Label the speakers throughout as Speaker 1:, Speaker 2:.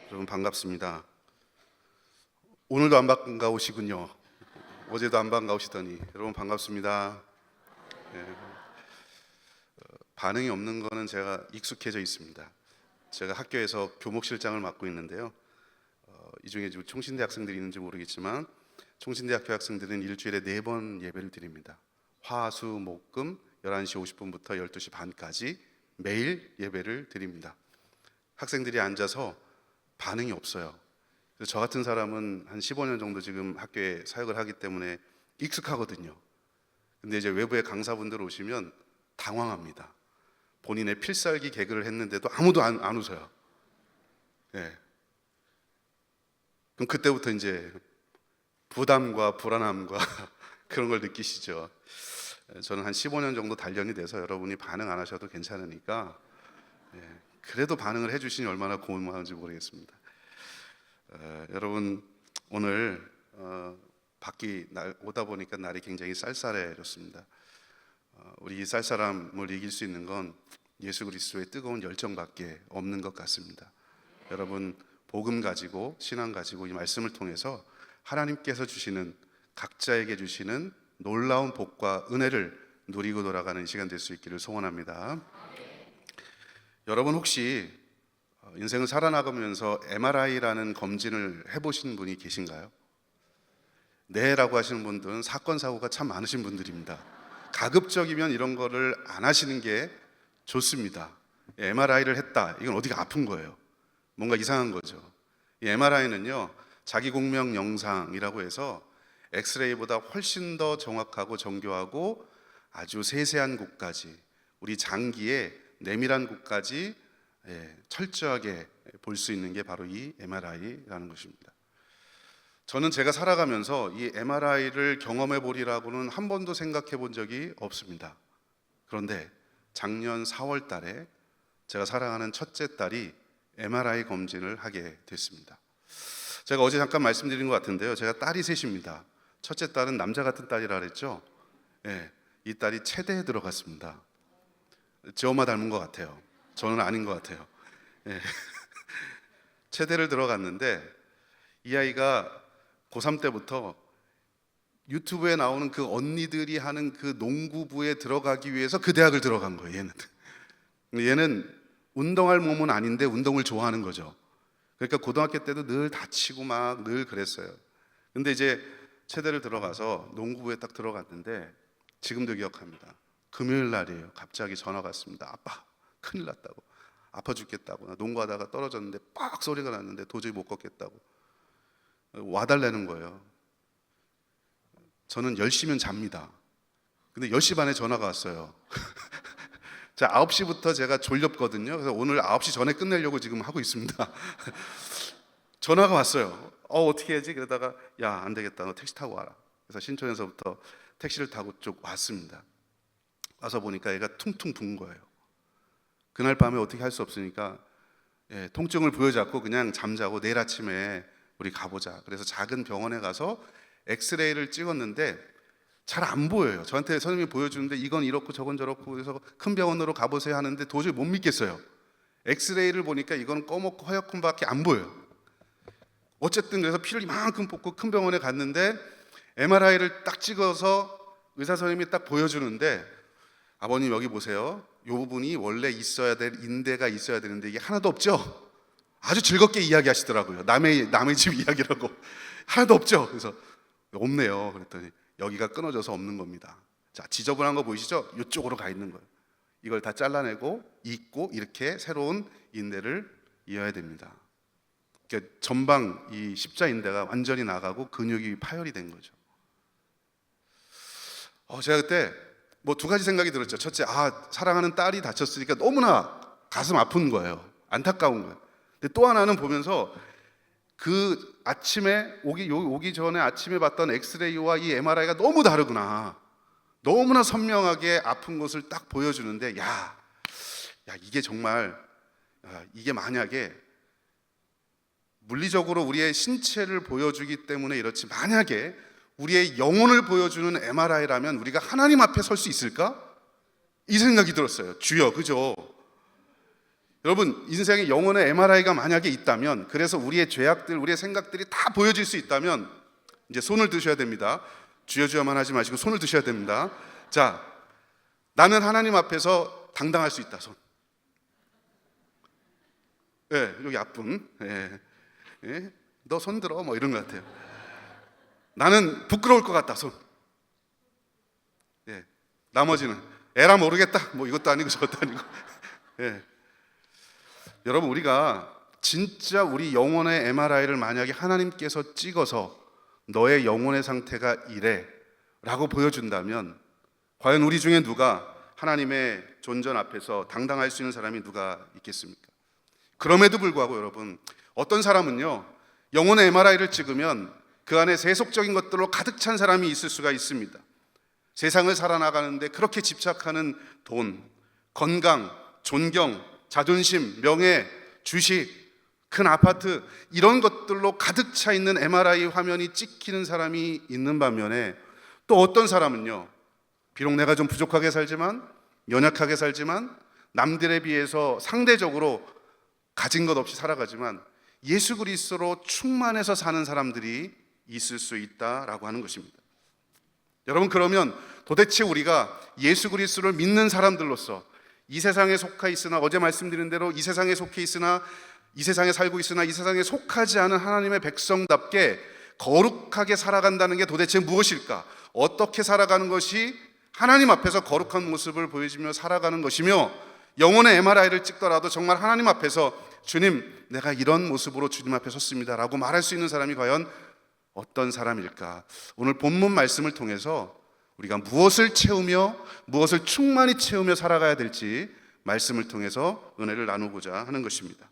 Speaker 1: 여러분 반갑습니다. 오늘도 안 반가우시군요. 어제도 안 반가우시더니 여러분 반갑습니다. 예, 반응이 없는 거는 제가 익숙해져 있습니다. 제가 학교에서 교목실장을 맡고 있는데요. 이 중에 지금 총신대 학생들이 있는지 모르겠지만 총신대 학교 학생들은 일주일에 4번 예배를 드립니다. 화, 수, 목, 금 11시 50분부터 12시 반까지 매일 예배를 드립니다. 학생들이 앉아서 반응이 없어요. 그래서 저 같은 사람은 한 15년 정도 지금 학교에 사역을 하기 때문에 익숙하거든요. 근데 이제 외부의 강사분들 오시면 당황합니다. 본인의 필살기 개그를 했는데도 아무도 안 웃어요. 네. 그럼 그때부터 이제 부담과 불안함과 그런 걸 느끼시죠. 저는 한 15년 정도 단련이 돼서 여러분이 반응 안 하셔도 괜찮으니까 그래도 반응을 해주시니 얼마나 고마운지 모르겠습니다. 여러분 오늘 밖이 오다 보니까 날이 굉장히 쌀쌀해졌습니다. 우리 이 쌀쌀함을 이길 수 있는 건 예수 그리스도의 뜨거운 열정밖에 없는 것 같습니다. 여러분 복음 가지고 신앙 가지고 이 말씀을 통해서 하나님께서 주시는 각자에게 주시는 놀라운 복과 은혜를 누리고 돌아가는 시간 될 수 있기를 소원합니다. 여러분 혹시 인생을 살아나가면서 MRI라는 검진을 해보신 분이 계신가요? 네라고 하시는 분들은 사건 사고가 참 많으신 분들입니다. 가급적이면 이런 거를 안 하시는 게 좋습니다. MRI를 했다, 이건 어디가 아픈 거예요. 뭔가 이상한 거죠. 이 MRI는요 자기 공명 영상이라고 해서 엑스레이보다 훨씬 더 정확하고 정교하고 아주 세세한 곳까지, 우리 장기의 내밀한 곳까지 철저하게 볼 수 있는 게 바로 이 MRI라는 것입니다. 저는 제가 살아가면서 이 MRI를 경험해 보리라고는 한 번도 생각해 본 적이 없습니다. 그런데 작년 4월 달에 제가 사랑하는 첫째 딸이 MRI 검진을 하게 됐습니다. 제가 어제 잠깐 말씀드린 것 같은데요, 제가 딸이 셋입니다. 첫째 딸은 남자 같은 딸이라 그랬죠. 이 딸이 체대에 들어갔습니다. 제 엄마 닮은 것 같아요. 저는 아닌 것 같아요. 체대를 들어갔는데 이 아이가 고3 때부터 유튜브에 나오는 그 언니들이 하는 그 농구부에 들어가기 위해서 그 대학을 들어간 거예요. 얘는 운동할 몸은 아닌데 운동을 좋아하는 거죠. 그러니까 고등학교 때도 늘 다치고 막 늘 그랬어요. 근데 이제 체대를 들어가서 농구부에 딱 들어갔는데 지금도 기억합니다. 금요일 날이에요. 갑자기 전화가 왔습니다. 아빠 큰일 났다고, 아파 죽겠다고, 나 농구하다가 떨어졌는데 빡 소리가 났는데 도저히 못 걷겠다고 와달라는 거예요. 저는 10시면 잡니다. 근데 10시 반에 전화가 왔어요. 자, 9시부터 제가 졸렸거든요. 그래서 오늘 9시 전에 끝내려고 지금 하고 있습니다. 전화가 왔어요. 어떻게 해야지? 그러다가 야, 안 되겠다, 너 택시 타고 와라. 그래서 신촌에서부터 택시를 타고 쭉 왔습니다. 와서 보니까 얘가 퉁퉁 붓는 거예요. 그날 밤에 어떻게 할 수 없으니까 통증을 부여잡고 그냥 잠자고 내일 아침에 우리 가보자. 그래서 작은 병원에 가서 엑스레이를 찍었는데 잘 안 보여요. 저한테 선생님이 보여주는데 이건 이렇고 저건 저렇고, 그래서 큰 병원으로 가보세요 하는데 도저히 못 믿겠어요. 엑스레이를 보니까 이건 꺼먹고 허옇군밖에 안 보여요. 어쨌든 그래서 피를 이만큼 뽑고 큰 병원에 갔는데 MRI를 딱 찍어서 의사 선생님이 딱 보여주는데, 아버님 여기 보세요, 이 부분이 원래 있어야 될 인대가 있어야 되는데 이게 하나도 없죠? 아주 즐겁게 이야기하시더라고요. 남의 집 이야기라고. 하나도 없죠? 그래서 없네요. 그랬더니 여기가 끊어져서 없는 겁니다. 자, 지저분한 거 보이시죠? 이쪽으로 가 있는 거예요. 이걸 다 잘라내고 잇고 이렇게 새로운 인대를 이어야 됩니다. 그러니까 전방 이 십자 인대가 완전히 나가고 근육이 파열이 된 거죠. 제가 그때 뭐 2가지 생각이 들었죠. 첫째, 사랑하는 딸이 다쳤으니까 너무나 가슴 아픈 거예요. 안타까운 거예요. 근데 또 하나는 보면서 그 아침에 오기 전에 아침에 봤던 엑스레이와 이 MRI가 너무 다르구나. 너무나 선명하게 아픈 곳을 딱 보여주는데 야 이게 정말 이게 만약에 물리적으로 우리의 신체를 보여주기 때문에 이렇지, 만약에 우리의 영혼을 보여주는 MRI라면 우리가 하나님 앞에 설 수 있을까? 이 생각이 들었어요. 주여, 그죠? 여러분, 인생의 영혼의 MRI가 만약에 있다면, 그래서 우리의 죄악들, 우리의 생각들이 다 보여질 수 있다면 이제 손을 드셔야 됩니다. 주여 주여만 하지 마시고 손을 드셔야 됩니다. 자, 나는 하나님 앞에서 당당할 수 있다. 손. 예, 여기 앞분. 예. 예? 너 손 들어. 뭐 이런 것 같아요. 나는 부끄러울 것 같다. 손. 예. 나머지는 에라 모르겠다. 뭐 이것도 아니고 저것도 아니고. 예. 여러분, 우리가 진짜 우리 영혼의 MRI를 만약에 하나님께서 찍어서 너의 영혼의 상태가 이래 라고 보여준다면 과연 우리 중에 누가 하나님의 존전 앞에서 당당할 수 있는 사람이 누가 있겠습니까? 그럼에도 불구하고 여러분, 어떤 사람은요, 영혼의 MRI를 찍으면 그 안에 세속적인 것들로 가득 찬 사람이 있을 수가 있습니다. 세상을 살아나가는데 그렇게 집착하는 돈, 건강, 존경, 자존심, 명예, 주식, 큰 아파트, 이런 것들로 가득 차 있는 MRI 화면이 찍히는 사람이 있는 반면에 또 어떤 사람은요, 비록 내가 좀 부족하게 살지만, 연약하게 살지만, 남들에 비해서 상대적으로 가진 것 없이 살아가지만 예수 그리스도로 충만해서 사는 사람들이 있을 수 있다라고 하는 것입니다. 여러분, 그러면 도대체 우리가 예수 그리스도를 믿는 사람들로서 이 세상에 속해 있으나, 어제 말씀드린 대로 이 세상에 속해 있으나, 이 세상에 살고 있으나 이 세상에 속하지 않은 하나님의 백성답게 거룩하게 살아간다는 게 도대체 무엇일까? 어떻게 살아가는 것이 하나님 앞에서 거룩한 모습을 보여주며 살아가는 것이며, 영혼의 MRI를 찍더라도 정말 하나님 앞에서 주님, 내가 이런 모습으로 주님 앞에 섰습니다 라고 말할 수 있는 사람이 과연 어떤 사람일까? 오늘 본문 말씀을 통해서 우리가 무엇을 채우며 무엇을 충만히 채우며 살아가야 될지 말씀을 통해서 은혜를 나누고자 하는 것입니다.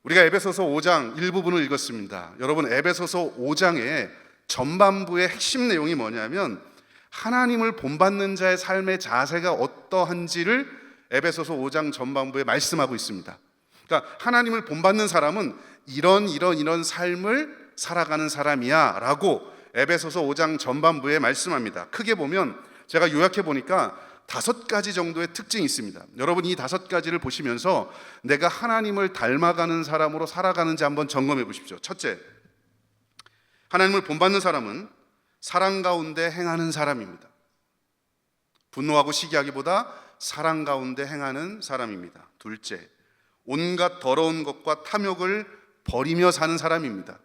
Speaker 1: 우리가 에베소서 5장 일부분을 읽었습니다. 여러분, 에베소서 5장의 전반부의 핵심 내용이 뭐냐면 하나님을 본받는 자의 삶의 자세가 어떠한지를 에베소서 5장 전반부에 말씀하고 있습니다. 그러니까 하나님을 본받는 사람은 이런 삶을 살아가는 사람이야 라고 에베소서 5장 전반부에 말씀합니다. 크게 보면 제가 요약해 보니까 5가지 정도의 특징이 있습니다. 여러분, 이 5가지를 보시면서 내가 하나님을 닮아가는 사람으로 살아가는지 한번 점검해 보십시오. 첫째, 하나님을 본받는 사람은 사랑 가운데 행하는 사람입니다. 분노하고 시기하기보다 사랑 가운데 행하는 사람입니다. 둘째, 온갖 더러운 것과 탐욕을 버리며 사는 사람입니다.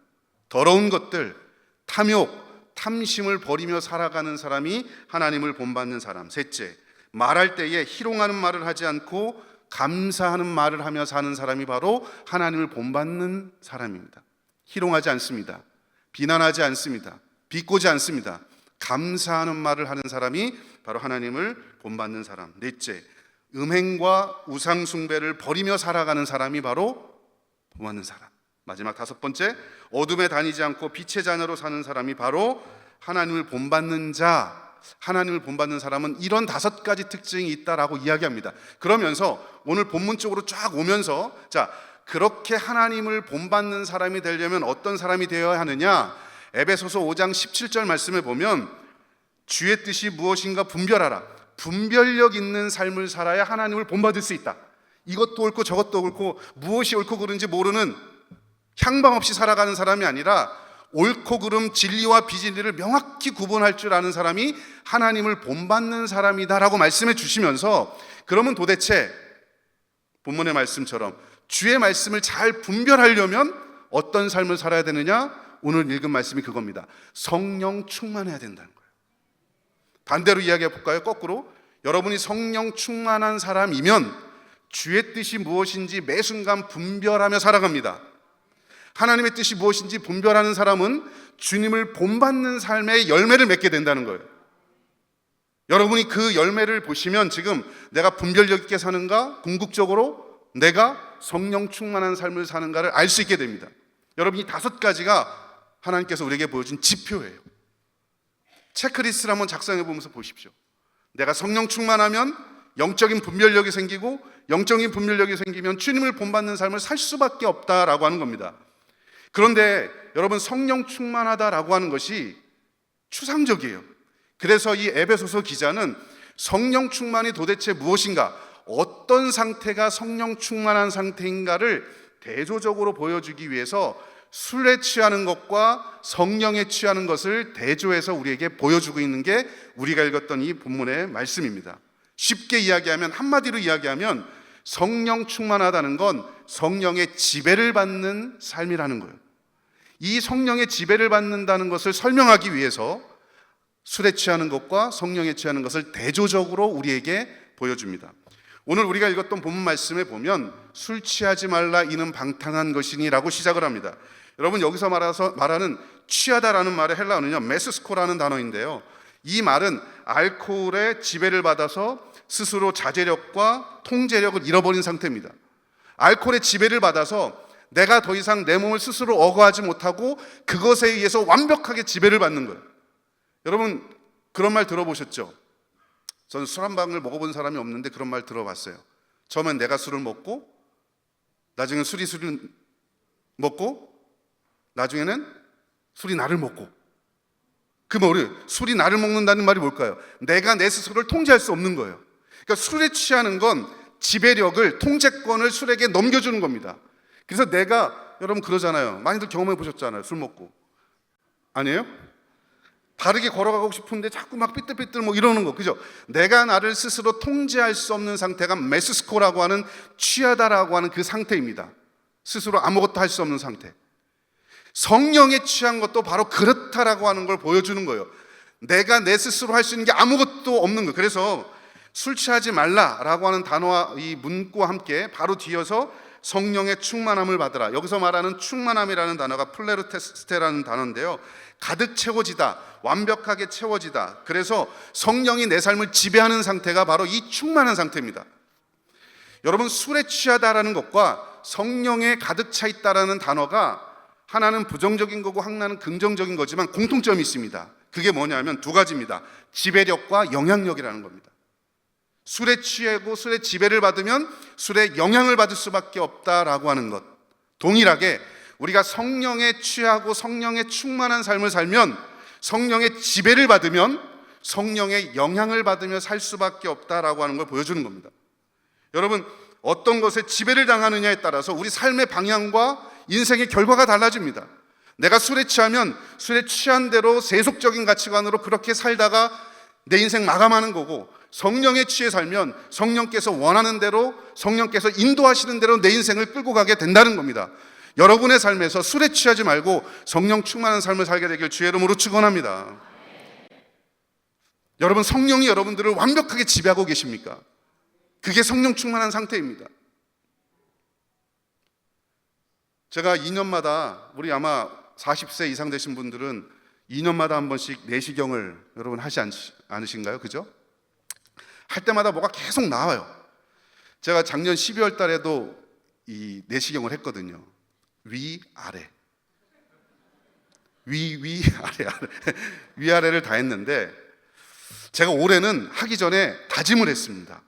Speaker 1: 더러운 것들, 탐욕, 탐심을 버리며 살아가는 사람이 하나님을 본받는 사람. 셋째, 말할 때에 희롱하는 말을 하지 않고 감사하는 말을 하며 사는 사람이 바로 하나님을 본받는 사람입니다. 희롱하지 않습니다. 비난하지 않습니다. 비꼬지 않습니다. 감사하는 말을 하는 사람이 바로 하나님을 본받는 사람. 넷째, 음행과 우상숭배를 버리며 살아가는 사람이 바로 본받는 사람. 마지막 5번째, 어둠에 다니지 않고 빛의 자녀로 사는 사람이 바로 하나님을 본받는 자. 하나님을 본받는 사람은 이런 5가지 특징이 있다라고 이야기합니다. 그러면서 오늘 본문 쪽으로 쫙 오면서, 자, 그렇게 하나님을 본받는 사람이 되려면 어떤 사람이 되어야 하느냐? 에베소서 5장 17절 말씀에 보면 주의 뜻이 무엇인가 분별하라. 분별력 있는 삶을 살아야 하나님을 본받을 수 있다. 이것도 옳고 저것도 옳고 무엇이 옳고 그른지 모르는 향방 없이 살아가는 사람이 아니라 옳고 그름, 진리와 비진리를 명확히 구분할 줄 아는 사람이 하나님을 본받는 사람이다라고 말씀해 주시면서, 그러면 도대체 본문의 말씀처럼 주의 말씀을 잘 분별하려면 어떤 삶을 살아야 되느냐? 오늘 읽은 말씀이 그겁니다. 성령 충만해야 된다는 거예요. 반대로 이야기해 볼까요? 거꾸로, 여러분이 성령 충만한 사람이면 주의 뜻이 무엇인지 매 순간 분별하며 살아갑니다. 하나님의 뜻이 무엇인지 분별하는 사람은 주님을 본받는 삶의 열매를 맺게 된다는 거예요. 여러분이 그 열매를 보시면 지금 내가 분별력 있게 사는가, 궁극적으로 내가 성령 충만한 삶을 사는가를 알 수 있게 됩니다. 여러분, 이 5가지가 하나님께서 우리에게 보여준 지표예요. 체크리스트를 한번 작성해 보면서 보십시오. 내가 성령 충만하면 영적인 분별력이 생기고, 영적인 분별력이 생기면 주님을 본받는 삶을 살 수밖에 없다라고 하는 겁니다. 그런데 여러분, 성령 충만하다라고 하는 것이 추상적이에요. 그래서 이 에베소서 기자는 성령 충만이 도대체 무엇인가, 어떤 상태가 성령 충만한 상태인가를 대조적으로 보여주기 위해서 술에 취하는 것과 성령에 취하는 것을 대조해서 우리에게 보여주고 있는 게 우리가 읽었던 이 본문의 말씀입니다. 쉽게 이야기하면, 한마디로 이야기하면 성령 충만하다는 건 성령의 지배를 받는 삶이라는 거예요. 이 성령의 지배를 받는다는 것을 설명하기 위해서 술에 취하는 것과 성령에 취하는 것을 대조적으로 우리에게 보여줍니다. 오늘 우리가 읽었던 본문 말씀에 보면 술 취하지 말라 이는 방탕한 것이니 라고 시작을 합니다. 여러분, 여기서 말하는 취하다라는 말의 헬라어는요, 메스스코라는 단어인데요, 이 말은 알코올의 지배를 받아서 스스로 자제력과 통제력을 잃어버린 상태입니다. 알코올의 지배를 받아서 내가 더 이상 내 몸을 스스로 억어하지 못하고 그것에 의해서 완벽하게 지배를 받는 거예요. 여러분, 그런 말 들어보셨죠? 저는 술 한 방울 먹어본 사람이 없는데 그런 말 들어봤어요. 처음엔 내가 술을 먹고, 나중엔 술을 먹고, 나중에는 술이 나를 먹고. 그 뭐를, 술이 나를 먹는다는 말이 뭘까요? 내가 내 스스로를 통제할 수 없는 거예요. 그러니까 술에 취하는 건 지배력을, 통제권을 술에게 넘겨주는 겁니다. 그래서 내가, 여러분 그러잖아요. 많이들 경험해 보셨잖아요. 술 먹고. 아니에요? 바르게 걸어가고 싶은데 자꾸 막 삐뚤삐뚤 뭐 이러는 거, 그죠? 내가 나를 스스로 통제할 수 없는 상태가 메스스코라고 하는, 취하다라고 하는 그 상태입니다. 스스로 아무것도 할 수 없는 상태. 성령에 취한 것도 바로 그렇다라고 하는 걸 보여주는 거예요. 내가 내 스스로 할 수 있는 게 아무것도 없는 거예요. 그래서 술 취하지 말라라고 하는 단어와 이 문구와 함께 바로 뒤어서 성령의 충만함을 받으라. 여기서 말하는 충만함이라는 단어가 플레르테스테라는 단어인데요, 가득 채워지다, 완벽하게 채워지다. 그래서 성령이 내 삶을 지배하는 상태가 바로 이 충만한 상태입니다. 여러분, 술에 취하다라는 것과 성령에 가득 차 있다라는 단어가 하나는 부정적인 거고 하나는 긍정적인 거지만 공통점이 있습니다. 그게 뭐냐면 두 가지입니다. 지배력과 영향력이라는 겁니다. 술에 취하고 술의 지배를 받으면 술의 영향을 받을 수밖에 없다라고 하는 것. 동일하게 우리가 성령에 취하고 성령에 충만한 삶을 살면, 성령의 지배를 받으면 성령의 영향을 받으며 살 수밖에 없다라고 하는 걸 보여주는 겁니다. 여러분, 어떤 것에 지배를 당하느냐에 따라서 우리 삶의 방향과 인생의 결과가 달라집니다. 내가 술에 취하면 술에 취한 대로 세속적인 가치관으로 그렇게 살다가 내 인생 마감하는 거고, 성령에 취해 살면 성령께서 원하는 대로, 성령께서 인도하시는 대로 내 인생을 끌고 가게 된다는 겁니다. 여러분의 삶에서 술에 취하지 말고 성령 충만한 삶을 살게 되길 주의 이름으로 축원합니다. 여러분, 성령이 여러분들을 완벽하게 지배하고 계십니까? 그게 성령 충만한 상태입니다. 제가 2년마다, 우리 아마 40세 이상 되신 분들은 2년마다 한 번씩 내시경을 여러분 하지 않으신가요? 그죠? 할 때마다 뭐가 계속 나와요. 제가 작년 12월 달에도 이 내시경을 했거든요. 위, 아래. 위, 아래. 위아래를 다 했는데, 제가 올해는 하기 전에 다짐을 했습니다.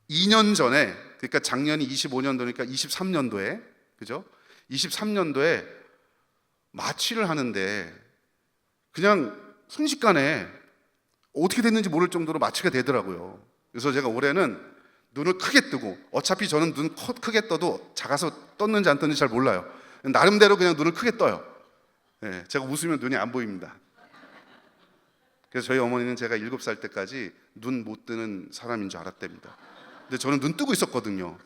Speaker 1: 2년 전에, 그러니까 작년이 25년도니까 23년도에, 그죠? 23년도에 마취를 하는데 그냥 순식간에 어떻게 됐는지 모를 정도로 마취가 되더라고요. 그래서 제가 올해는 눈을 크게 뜨고, 어차피 저는 눈 크게 떠도 작아서 떴는지 안 떴는지 잘 몰라요. 나름대로 그냥 눈을 크게 떠요. 네, 제가 웃으면 눈이 안 보입니다. 그래서 저희 어머니는 제가 7살 때까지 눈 못 뜨는 사람인 줄 알았답니다. 근데 저는 눈 뜨고 있었거든요.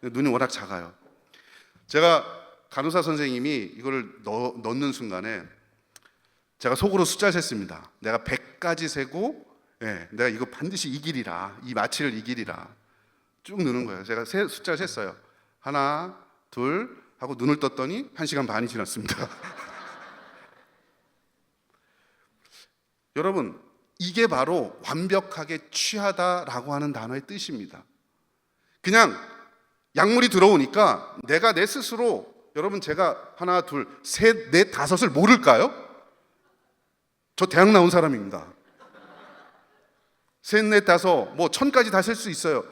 Speaker 1: 눈이 워낙 작아요. 제가 간호사 선생님이 이거를 넣는 순간에 제가 속으로 숫자를 셌습니다. 내가 100까지 세고, 내가 이거 반드시 이기리라, 이 마취를 이기리라. 쭉 넣는 거예요. 제가 숫자를 셌어요. 하나, 둘 하고 눈을 떴더니 1시간 반이 지났습니다. 여러분, 이게 바로 완벽하게 취하다라고 하는 단어의 뜻입니다. 그냥 약물이 들어오니까 내가 내 스스로, 여러분 제가 하나, 둘, 셋, 넷, 다섯을 모를까요? 저 대학 나온 사람입니다. 셋, 넷, 다섯, 뭐 1000까지 다 셀 수 있어요.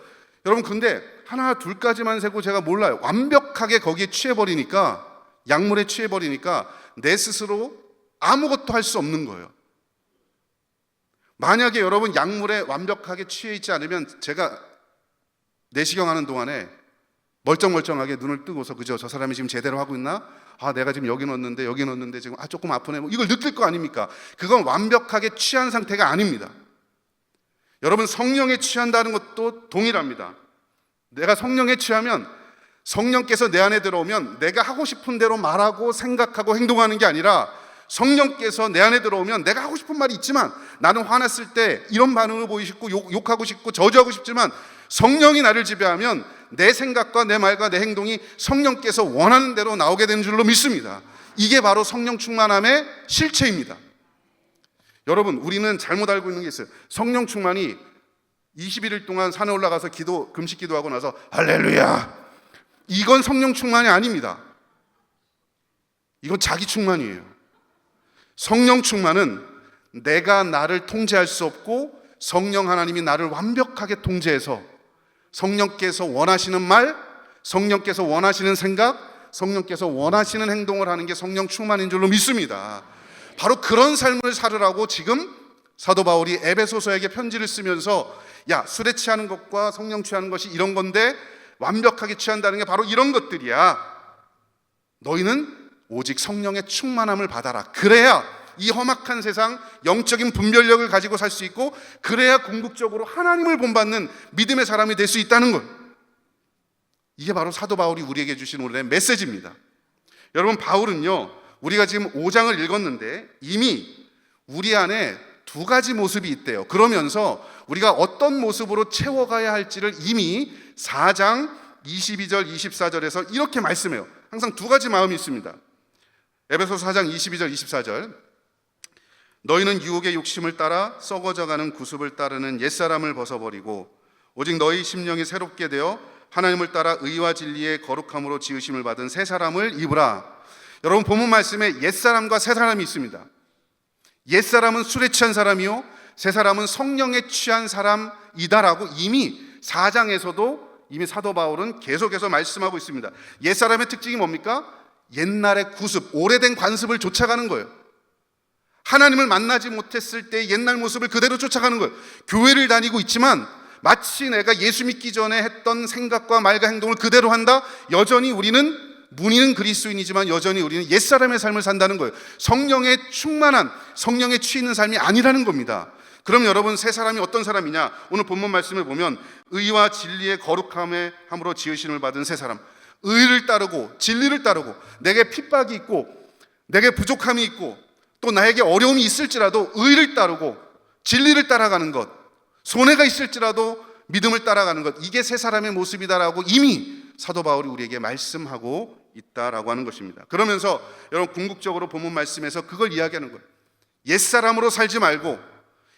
Speaker 1: 여러분, 근데 하나, 둘까지만 세고 제가 몰라요. 완벽하게 거기에 취해버리니까, 약물에 취해버리니까 내 스스로 아무것도 할 수 없는 거예요. 만약에 여러분 약물에 완벽하게 취해 있지 않으면 제가 내시경 하는 동안에 멀쩡멀쩡하게 눈을 뜨고서 그저 저 사람이 지금 제대로 하고 있나? 내가 지금 여기 넣었는데 여기 넣었는데 지금 조금 아프네, 뭐 이걸 느낄 거 아닙니까? 그건 완벽하게 취한 상태가 아닙니다. 여러분, 성령에 취한다는 것도 동일합니다. 내가 성령에 취하면, 성령께서 내 안에 들어오면 내가 하고 싶은 대로 말하고 생각하고 행동하는 게 아니라, 성령께서 내 안에 들어오면 내가 하고 싶은 말이 있지만, 나는 화났을 때 이런 반응을 보이고 욕하고 싶고 저주하고 싶지만, 성령이 나를 지배하면 내 생각과 내 말과 내 행동이 성령께서 원하는 대로 나오게 되는 줄로 믿습니다. 이게 바로 성령 충만함의 실체입니다. 여러분, 우리는 잘못 알고 있는 게 있어요. 성령 충만이 21일 동안 산에 올라가서 금식 기도하고 나서 할렐루야, 이건 성령 충만이 아닙니다. 이건 자기 충만이에요. 성령 충만은 내가 나를 통제할 수 없고 성령 하나님이 나를 완벽하게 통제해서 성령께서 원하시는 말, 성령께서 원하시는 생각, 성령께서 원하시는 행동을 하는 게 성령 충만인 줄로 믿습니다. 바로 그런 삶을 살으라고 지금 사도 바울이 에베소서에게 편지를 쓰면서, 야, 술에 취하는 것과 성령 취하는 것이 이런 건데 완벽하게 취한다는 게 바로 이런 것들이야. 너희는 오직 성령의 충만함을 받아라. 그래야 이 험악한 세상 영적인 분별력을 가지고 살 수 있고, 그래야 궁극적으로 하나님을 본받는 믿음의 사람이 될 수 있다는 것. 이게 바로 사도 바울이 우리에게 주신 오늘의 메시지입니다. 여러분, 바울은요, 우리가 지금 5장을 읽었는데 이미 우리 안에 두 가지 모습이 있대요. 그러면서 우리가 어떤 모습으로 채워가야 할지를 이미 4장 22절 24절에서 이렇게 말씀해요. 항상 두 가지 마음이 있습니다. 에베소서 4장 22절 24절, 너희는 유혹의 욕심을 따라 썩어져가는 구습을 따르는 옛사람을 벗어버리고 오직 너희 심령이 새롭게 되어 하나님을 따라 의와 진리의 거룩함으로 지으심을 받은 새 사람을 입으라. 여러분, 본문 말씀에 옛사람과 새 사람이 있습니다. 옛사람은 술에 취한 사람이요, 새 사람은 성령에 취한 사람이다라고 이미 4장에서도 이미 사도 바울은 계속해서 말씀하고 있습니다. 옛사람의 특징이 뭡니까? 옛날의 구습, 오래된 관습을 쫓아가는 거예요. 하나님을 만나지 못했을 때 옛날 모습을 그대로 쫓아가는 거예요. 교회를 다니고 있지만 마치 내가 예수 믿기 전에 했던 생각과 말과 행동을 그대로 한다. 여전히 우리는 문의는 그리스도인이지만 여전히 우리는 옛사람의 삶을 산다는 거예요. 성령에 충만한, 성령에 취있는 삶이 아니라는 겁니다. 그럼 여러분, 새 사람이 어떤 사람이냐? 오늘 본문 말씀을 보면 의와 진리의 거룩함으로 지으심을 받은 새 사람, 의를 따르고 진리를 따르고, 내게 핍박이 있고 내게 부족함이 있고 또 나에게 어려움이 있을지라도 의를 따르고 진리를 따라가는 것, 손해가 있을지라도 믿음을 따라가는 것, 이게 새 사람의 모습이다라고 이미 사도 바울이 우리에게 말씀하고 있다라고 하는 것입니다. 그러면서 여러분, 궁극적으로 본문 말씀에서 그걸 이야기하는 거예요. 옛사람으로 살지 말고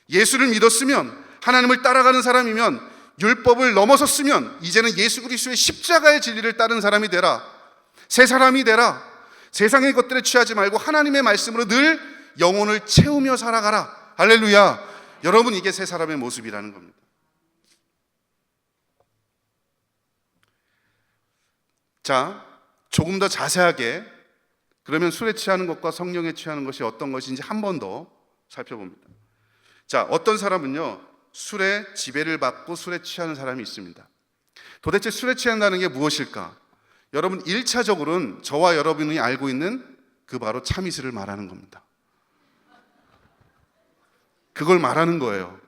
Speaker 1: 예수를 믿었으면, 하나님을 따라가는 사람이면, 율법을 넘어섰으면 이제는 예수 그리스도의 십자가의 진리를 따른 사람이 되라. 새 사람이 되라. 세상의 것들에 취하지 말고 하나님의 말씀으로 늘 영혼을 채우며 살아가라. 할렐루야. 여러분, 이게 새 사람의 모습이라는 겁니다. 자, 조금 더 자세하게 그러면 술에 취하는 것과 성령에 취하는 것이 어떤 것인지 한 번 더 살펴봅니다. 자, 어떤 사람은요, 술에 지배를 받고 술에 취하는 사람이 있습니다. 도대체 술에 취한다는 게 무엇일까? 여러분, 1차적으로는 저와 여러분이 알고 있는 그 바로 참이슬을 말하는 겁니다. 그걸 말하는 거예요.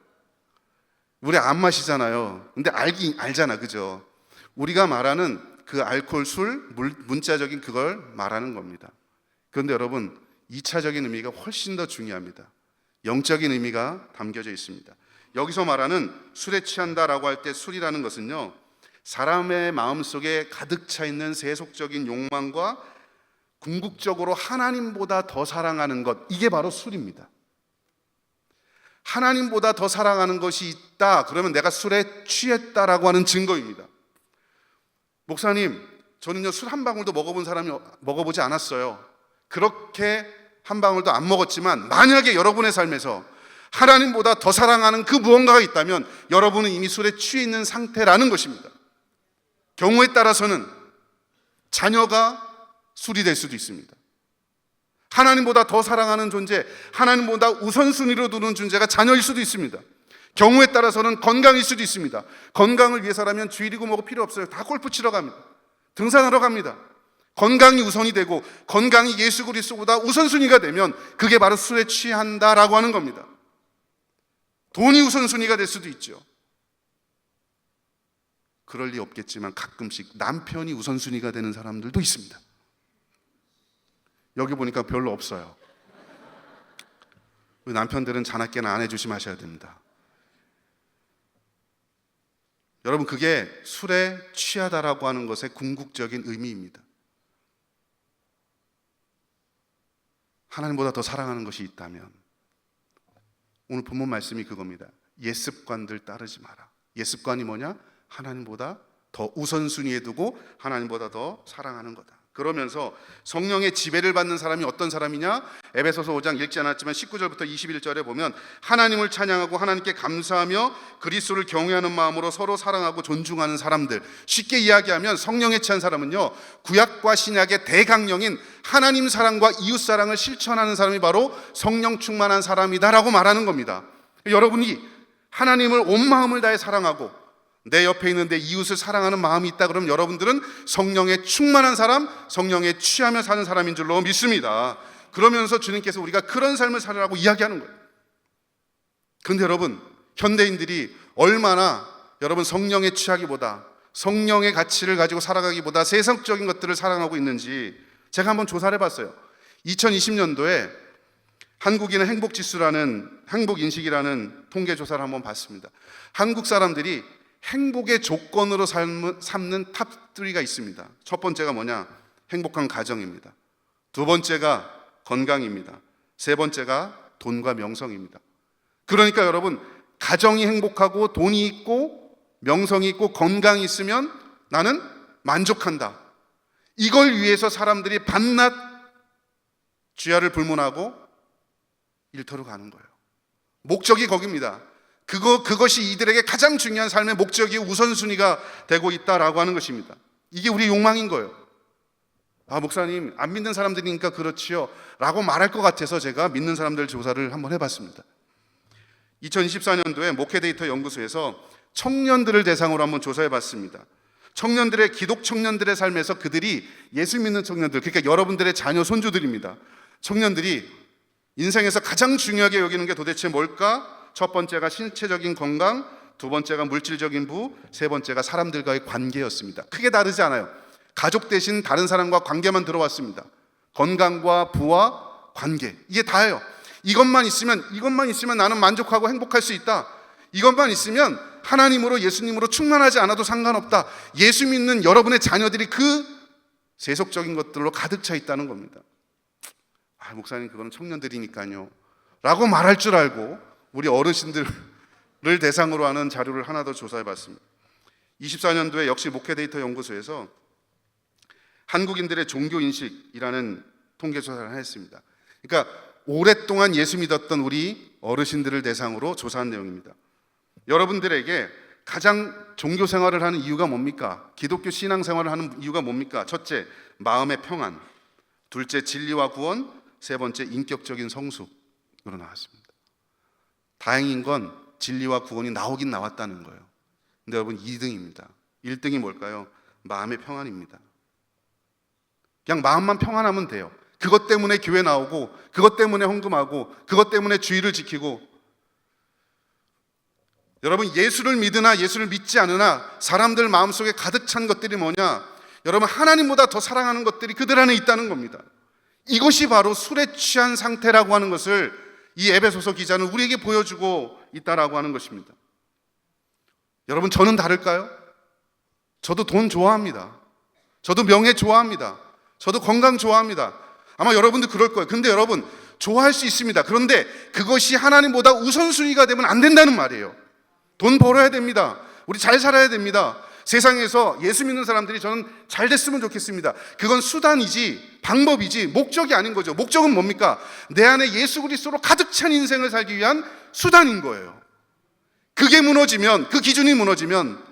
Speaker 1: 우리 안 마시잖아요. 근데 알잖아, 그죠? 우리가 말하는 그 알코올, 술, 문자적인 그걸 말하는 겁니다. 그런데 여러분, 2차적인 의미가 훨씬 더 중요합니다. 영적인 의미가 담겨져 있습니다. 여기서 말하는 술에 취한다라고 할 때 술이라는 것은요, 사람의 마음속에 가득 차 있는 세속적인 욕망과 궁극적으로 하나님보다 더 사랑하는 것, 이게 바로 술입니다. 하나님보다 더 사랑하는 것이 있다, 그러면 내가 술에 취했다라고 하는 증거입니다. 목사님, 저는요, 술 한 방울도 먹어보지 않았어요. 그렇게 한 방울도 안 먹었지만 만약에 여러분의 삶에서 하나님보다 더 사랑하는 그 무언가가 있다면 여러분은 이미 술에 취해 있는 상태라는 것입니다. 경우에 따라서는 자녀가 술이 될 수도 있습니다. 하나님보다 더 사랑하는 존재, 하나님보다 우선순위로 두는 존재가 자녀일 수도 있습니다. 경우에 따라서는 건강일 수도 있습니다. 건강을 위해서라면 주일이고 뭐고 필요 없어요. 다 골프 치러 갑니다. 등산하러 갑니다. 건강이 우선이 되고 건강이 예수 그리스도보다 우선순위가 되면 그게 바로 술에 취한다라고 하는 겁니다. 돈이 우선순위가 될 수도 있죠. 그럴 리 없겠지만 가끔씩 남편이 우선순위가 되는 사람들도 있습니다. 여기 보니까 별로 없어요. 우리 남편들은 자나깨나 아내 조심하셔야 됩니다. 여러분, 그게 술에 취하다라고 하는 것의 궁극적인 의미입니다. 하나님보다 더 사랑하는 것이 있다면 오늘 본문 말씀이 그겁니다. 옛습관들 따르지 마라. 옛습관이 뭐냐? 하나님보다 더 우선순위에 두고 하나님보다 더 사랑하는 거다. 그러면서 성령의 지배를 받는 사람이 어떤 사람이냐? 에베소서 5장 읽지 않았지만 19절부터 21절에 보면 하나님을 찬양하고 하나님께 감사하며 그리스도를 경외하는 마음으로 서로 사랑하고 존중하는 사람들. 쉽게 이야기하면 성령에 취한 사람은요, 구약과 신약의 대강령인 하나님 사랑과 이웃 사랑을 실천하는 사람이 바로 성령 충만한 사람이다라고 말하는 겁니다. 여러분이 하나님을 온 마음을 다해 사랑하고 내 옆에 있는 내 이웃을 사랑하는 마음이 있다 그러면 여러분들은 성령에 충만한 사람, 성령에 취하며 사는 사람인 줄로 믿습니다. 그러면서 주님께서 우리가 그런 삶을 살으라고 이야기하는 거예요. 그런데 여러분, 현대인들이 얼마나 여러분 성령에 취하기보다 성령의 가치를 가지고 살아가기보다 세상적인 것들을 사랑하고 있는지 제가 한번 조사를 해봤어요. 2020년도에 한국인의 행복지수라는, 행복인식이라는 통계조사를 한번 봤습니다. 한국 사람들이 행복의 조건으로 삼는 탑3가 있습니다. 첫 번째가 뭐냐? 행복한 가정입니다. 두 번째가 건강입니다. 세 번째가 돈과 명성입니다. 그러니까 여러분, 가정이 행복하고 돈이 있고 명성이 있고 건강이 있으면 나는 만족한다. 이걸 위해서 사람들이 밤낮 주야를 불문하고 일터로 가는 거예요. 목적이 거기입니다. 그것이 이들에게 가장 중요한 삶의 목적이 우선순위가 되고 있다라고 하는 것입니다. 이게 우리의 욕망인 거예요. 아, 목사님, 안 믿는 사람들이니까 그렇지요 라고 말할 것 같아서 제가 믿는 사람들 조사를 한번 해봤습니다. 2024년도에 목회데이터 연구소에서 청년들을 대상으로 한번 조사해봤습니다. 청년들의, 기독 청년들의 삶에서 그들이 예수 믿는 청년들, 그러니까 여러분들의 자녀 손주들입니다. 청년들이 인생에서 가장 중요하게 여기는 게 도대체 뭘까? 첫 번째가 신체적인 건강, 두 번째가 물질적인 부흥, 세 번째가 사람들과의 관계였습니다. 크게 다르지 않아요. 가족 대신 다른 사람과 관계만 들어왔습니다. 건강과 부와 관계, 이게 다예요. 이것만 있으면 나는 만족하고 행복할 수 있다. 이것만 있으면 하나님으로, 예수님으로 충만하지 않아도 상관없다. 예수 믿는 여러분의 자녀들이 그 세속적인 것들로 가득 차 있다는 겁니다. 아, 목사님, 그거는 청년들이니까요 라고 말할 줄 알고 우리 어르신들을 대상으로 하는 자료를 하나 더 조사해 봤습니다. 24년도에 역시 목회데이터 연구소에서 한국인들의 종교인식이라는 통계조사를 했습니다. 그러니까 오랫동안 예수 믿었던 우리 어르신들을 대상으로 조사한 내용입니다. 여러분들에게 가장 종교 생활을 하는 이유가 뭡니까? 기독교 신앙 생활을 하는 이유가 뭡니까? 첫째, 마음의 평안. 둘째, 진리와 구원. 세 번째, 인격적인 성숙으로 나왔습니다. 다행인 건 진리와 구원이 나오긴 나왔다는 거예요. 근데 여러분, 2등입니다. 1등이 뭘까요? 마음의 평안입니다. 그냥 마음만 평안하면 돼요. 그것 때문에 교회 나오고, 그것 때문에 헌금하고, 그것 때문에 주의를 지키고. 여러분, 예수를 믿으나 예수를 믿지 않으나 사람들 마음속에 가득 찬 것들이 뭐냐? 여러분, 하나님보다 더 사랑하는 것들이 그들 안에 있다는 겁니다. 이것이 바로 술에 취한 상태라고 하는 것을 이 에베소서 기자는 우리에게 보여주고 있다라고 하는 것입니다. 여러분, 저는 다를까요? 저도 돈 좋아합니다. 저도 명예 좋아합니다. 저도 건강 좋아합니다. 아마 여러분도 그럴 거예요. 근데 여러분, 좋아할 수 있습니다. 그런데 그것이 하나님보다 우선순위가 되면 안 된다는 말이에요. 돈 벌어야 됩니다. 우리 잘 살아야 됩니다. 세상에서 예수 믿는 사람들이 저는 잘 됐으면 좋겠습니다. 그건 수단이지 방법이지 목적이 아닌 거죠. 목적은 뭡니까? 내 안에 예수 그리스도로 가득 찬 인생을 살기 위한 수단인 거예요. 그게 무너지면, 그 기준이 무너지면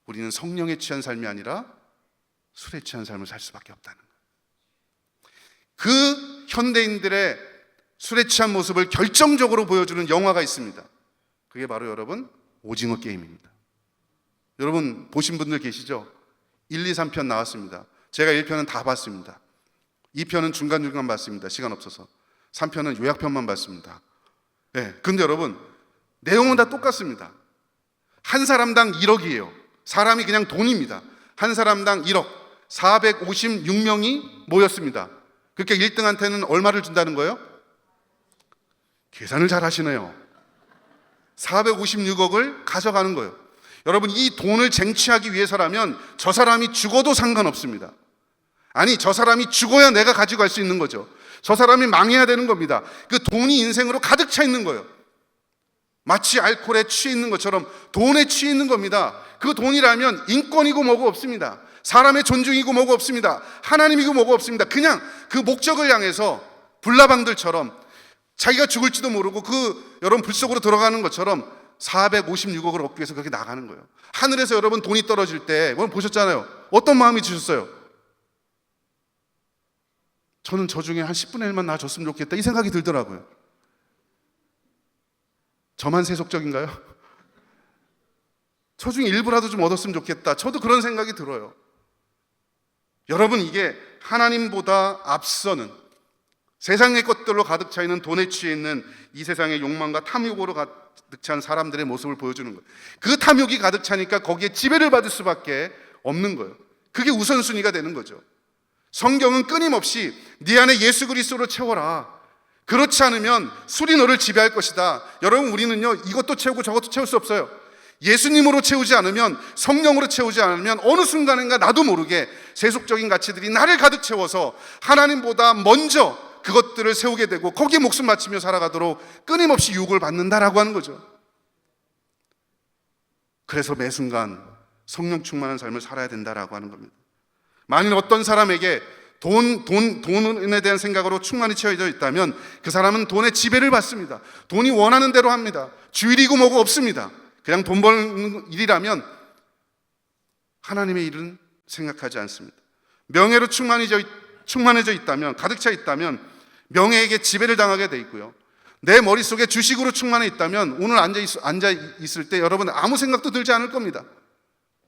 Speaker 1: 우리는 성령에 취한 삶이 아니라 술에 취한 삶을 살 수밖에 없다는 거예요. 그 현대인들의 술에 취한 모습을 결정적으로 보여주는 영화가 있습니다. 그게 바로 여러분 오징어 게임입니다. 여러분 보신 분들 계시죠? 1, 2, 3편 나왔습니다. 제가 1편은 다 봤습니다. 2편은 중간중간 봤습니다. 시간 없어서. 3편은 요약편만 봤습니다. 네, 근데 여러분 내용은 다 똑같습니다. 한 사람당 1억이에요. 사람이 그냥 돈입니다. 한 사람당 1억, 456명이 모였습니다. 그렇게 1등한테는 얼마를 준다는 거예요? 계산을 잘 하시네요. 456억을 가져가는 거예요. 여러분 이 돈을 쟁취하기 위해서라면 저 사람이 죽어도 상관없습니다. 아니 저 사람이 죽어야 내가 가져갈 수 있는 거죠. 저 사람이 망해야 되는 겁니다. 그 돈이 인생으로 가득 차 있는 거예요. 마치 알코올에 취해 있는 것처럼 돈에 취해 있는 겁니다. 그 돈이라면 인권이고 뭐고 없습니다. 사람의 존중이고 뭐고 없습니다. 하나님이고 뭐고 없습니다. 그냥 그 목적을 향해서 불나방들처럼 자기가 죽을지도 모르고 그 여러분 불 속으로 들어가는 것처럼 456억을 얻기 위해서 그렇게 나가는 거예요. 하늘에서 여러분 돈이 떨어질 때 여러분 보셨잖아요. 어떤 마음이 드셨어요? 저는 저 중에 한 10분의 1만 나아졌으면 좋겠다 이 생각이 들더라고요. 저만 세속적인가요? 저 중에 일부라도 좀 얻었으면 좋겠다. 저도 그런 생각이 들어요. 여러분 이게 하나님보다 앞서는 세상의 것들로 가득 차 있는 돈에 취해 있는 이 세상의 욕망과 탐욕으로 가득 찬 사람들의 모습을 보여주는 거예요. 그 탐욕이 가득 차니까 거기에 지배를 받을 수밖에 없는 거예요. 그게 우선순위가 되는 거죠. 성경은 끊임없이 네 안에 예수 그리스도로 채워라. 그렇지 않으면 술이 너를 지배할 것이다. 여러분 우리는요 이것도 채우고 저것도 채울 수 없어요. 예수님으로 채우지 않으면, 성령으로 채우지 않으면 어느 순간인가 나도 모르게 세속적인 가치들이 나를 가득 채워서 하나님보다 먼저 그것들을 세우게 되고 거기에 목숨 바치며 살아가도록 끊임없이 유혹을 받는다라고 하는 거죠. 그래서 매 순간 성령 충만한 삶을 살아야 된다라고 하는 겁니다. 만일 어떤 사람에게 돈에 대한 생각으로 충만히 채워져 있다면 그 사람은 돈의 지배를 받습니다. 돈이 원하는 대로 합니다. 주일이고 뭐고 없습니다. 그냥 돈 버는 일이라면 하나님의 일은 생각하지 않습니다. 명예로 충만해져 있다면, 가득 차 있다면 명예에게 지배를 당하게 돼 있고요. 내 머릿속에 주식으로 충만해 있다면 오늘 앉아 있을 때 여러분 아무 생각도 들지 않을 겁니다.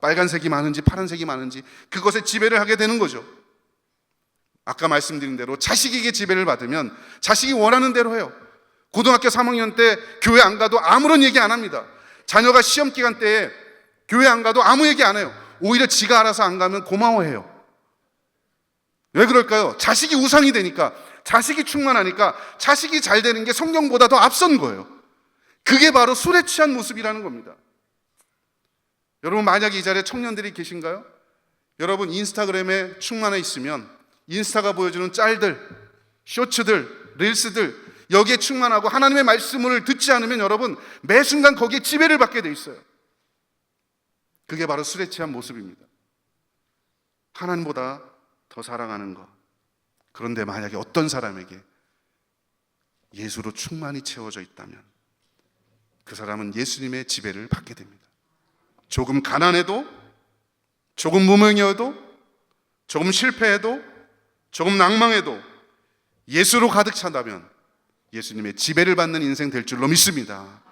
Speaker 1: 빨간색이 많은지 파란색이 많은지 그것에 지배를 하게 되는 거죠. 아까 말씀드린 대로 자식에게 지배를 받으면 자식이 원하는 대로 해요. 고등학교 3학년 때 교회 안 가도 아무런 얘기 안 합니다. 자녀가 시험 기간 때에 교회 안 가도 아무 얘기 안 해요. 오히려 지가 알아서 안 가면 고마워해요. 왜 그럴까요? 자식이 우상이 되니까, 자식이 충만하니까 자식이 잘 되는 게 성령보다 더 앞선 거예요. 그게 바로 술에 취한 모습이라는 겁니다. 여러분 만약에 이 자리에 청년들이 계신가요? 여러분 인스타그램에 충만해 있으면 인스타가 보여주는 짤들, 쇼츠들, 릴스들 여기에 충만하고 하나님의 말씀을 듣지 않으면 여러분 매 순간 거기에 지배를 받게 돼 있어요. 그게 바로 술에 취한 모습입니다. 하나님보다 더 사랑하는 것. 그런데 만약에 어떤 사람에게 예수로 충만히 채워져 있다면 그 사람은 예수님의 지배를 받게 됩니다. 조금 가난해도, 조금 무명해도, 조금 실패해도, 조금 낭망해도 예수로 가득 찬다면 예수님의 지배를 받는 인생 될 줄로 믿습니다.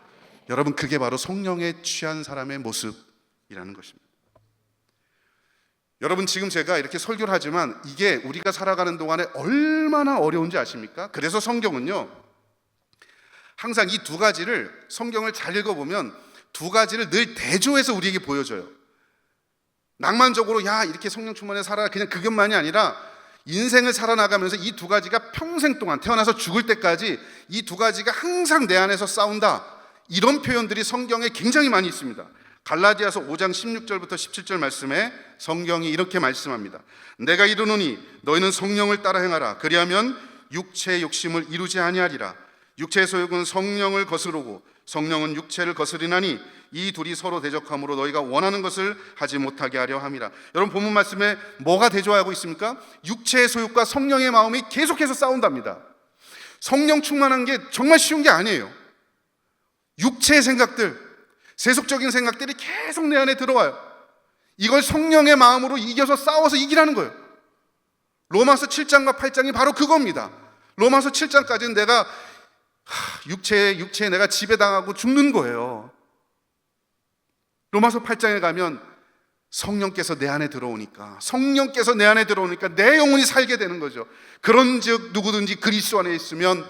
Speaker 1: 여러분 그게 바로 성령에 취한 사람의 모습이라는 것입니다. 여러분 지금 제가 이렇게 설교를 하지만 이게 우리가 살아가는 동안에 얼마나 어려운지 아십니까? 그래서 성경은요 항상 이 두 가지를, 성경을 잘 읽어보면 두 가지를 늘 대조해서 우리에게 보여줘요. 낭만적으로 야 이렇게 성령 충만해 살아라 그냥 그것만이 아니라 인생을 살아나가면서 이 두 가지가 평생 동안 태어나서 죽을 때까지 이 두 가지가 항상 내 안에서 싸운다, 이런 표현들이 성경에 굉장히 많이 있습니다. 갈라디아서 5장 16절부터 17절 말씀에 성경이 이렇게 말씀합니다. 내가 이르노니 너희는 성령을 따라 행하라. 그리하면 육체의 욕심을 이루지 아니하리라. 육체의 소욕은 성령을 거스르고 성령은 육체를 거스리나니 이 둘이 서로 대적함으로 너희가 원하는 것을 하지 못하게 하려 함이라. 여러분 본문 말씀에 뭐가 대조하고 있습니까? 육체의 소욕과 성령의 마음이 계속해서 싸운답니다. 성령 충만한 게 정말 쉬운 게 아니에요. 육체의 생각들, 세속적인 생각들이 계속 내 안에 들어와요. 이걸 성령의 마음으로 이겨서 싸워서 이기라는 거예요. 로마서 7장과 8장이 바로 그겁니다. 로마서 7장까지는 내가 육체에 내가 지배당하고 죽는 거예요. 로마서 8장에 가면 성령께서 내 안에 들어오니까 내 영혼이 살게 되는 거죠. 그런즉 누구든지 그리스도 안에 있으면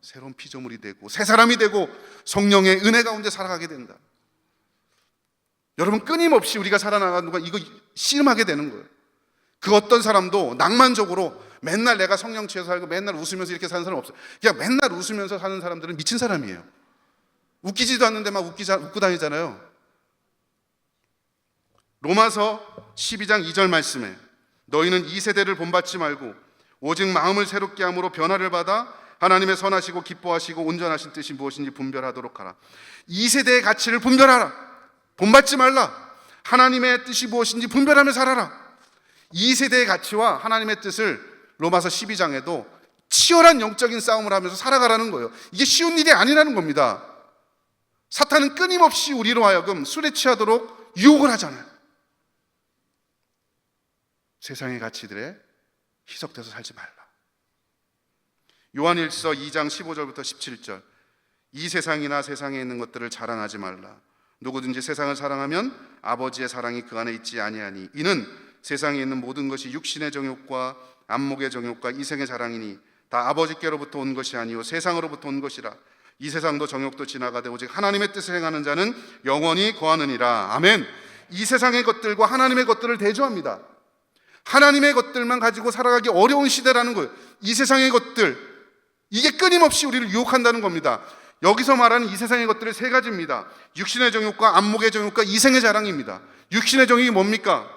Speaker 1: 새로운 피조물이 되고 새 사람이 되고 성령의 은혜 가운데 살아가게 된다. 여러분, 끊임없이 우리가 살아나가는 거 이거 씨름하게 되는 거예요. 그 어떤 사람도 낭만적으로 맨날 내가 성령 취해서 살고 맨날 웃으면서 이렇게 사는 사람 없어요. 그냥 맨날 웃으면서 사는 사람들은 미친 사람이에요. 웃기지도 않는데 막 웃고 다니잖아요. 로마서 12장 2절 말씀에 너희는 이 세대를 본받지 말고 오직 마음을 새롭게 함으로 변화를 받아 하나님의 선하시고 기뻐하시고 온전하신 뜻이 무엇인지 분별하도록 하라. 이 세대의 가치를 분별하라. 본받지 말라. 하나님의 뜻이 무엇인지 분별하며 살아라. 이 세대의 가치와 하나님의 뜻을 로마서 12장에도 치열한 영적인 싸움을 하면서 살아가라는 거예요. 이게 쉬운 일이 아니라는 겁니다. 사탄은 끊임없이 우리로 하여금 술에 취하도록 유혹을 하잖아요. 세상의 가치들에 희석돼서 살지 말라. 요한일서 2장 15절부터 17절 이 세상이나 세상에 있는 것들을 자랑하지 말라. 누구든지 세상을 사랑하면 아버지의 사랑이 그 안에 있지 아니하니 이는 세상에 있는 모든 것이 육신의 정욕과 안목의 정욕과 이생의 자랑이니 다 아버지께로부터 온 것이 아니요 세상으로부터 온 것이라. 이 세상도 정욕도 지나가되 오직 하나님의 뜻을 행하는 자는 영원히 거하느니라. 아멘. 이 세상의 것들과 하나님의 것들을 대조합니다. 하나님의 것들만 가지고 살아가기 어려운 시대라는 거예요. 이 세상의 것들, 이게 끊임없이 우리를 유혹한다는 겁니다. 여기서 말하는 이 세상의 것들은 세 가지입니다. 육신의 정욕과 안목의 정욕과 이생의 자랑입니다. 육신의 정욕이 뭡니까?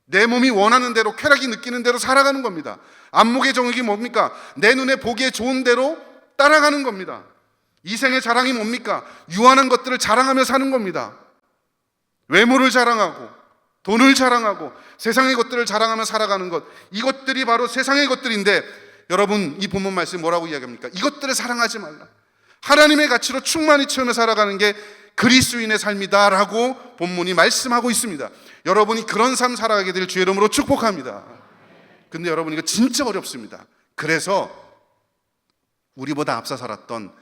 Speaker 1: 내 몸이 원하는 대로, 쾌락이 느끼는 대로 살아가는 겁니다. 안목의 정욕이 뭡니까? 내 눈에 보기에 좋은 대로 따라가는 겁니다. 이생의 자랑이 뭡니까? 유한한 것들을 자랑하며 사는 겁니다. 외모를 자랑하고 돈을 자랑하고 세상의 것들을 자랑하며 살아가는 것, 이것들이 바로 세상의 것들인데 여러분, 이 본문 말씀 뭐라고 이야기합니까? 이것들을 사랑하지 말라. 하나님의 가치로 충만히 채우며 살아가는 게 그리스도인의 삶이다라고 본문이 말씀하고 있습니다. 여러분이 그런 삶 살아가게 될 주의 이름으로 축복합니다. 근데 여러분, 이거 진짜 어렵습니다. 그래서 우리보다 앞서 살았던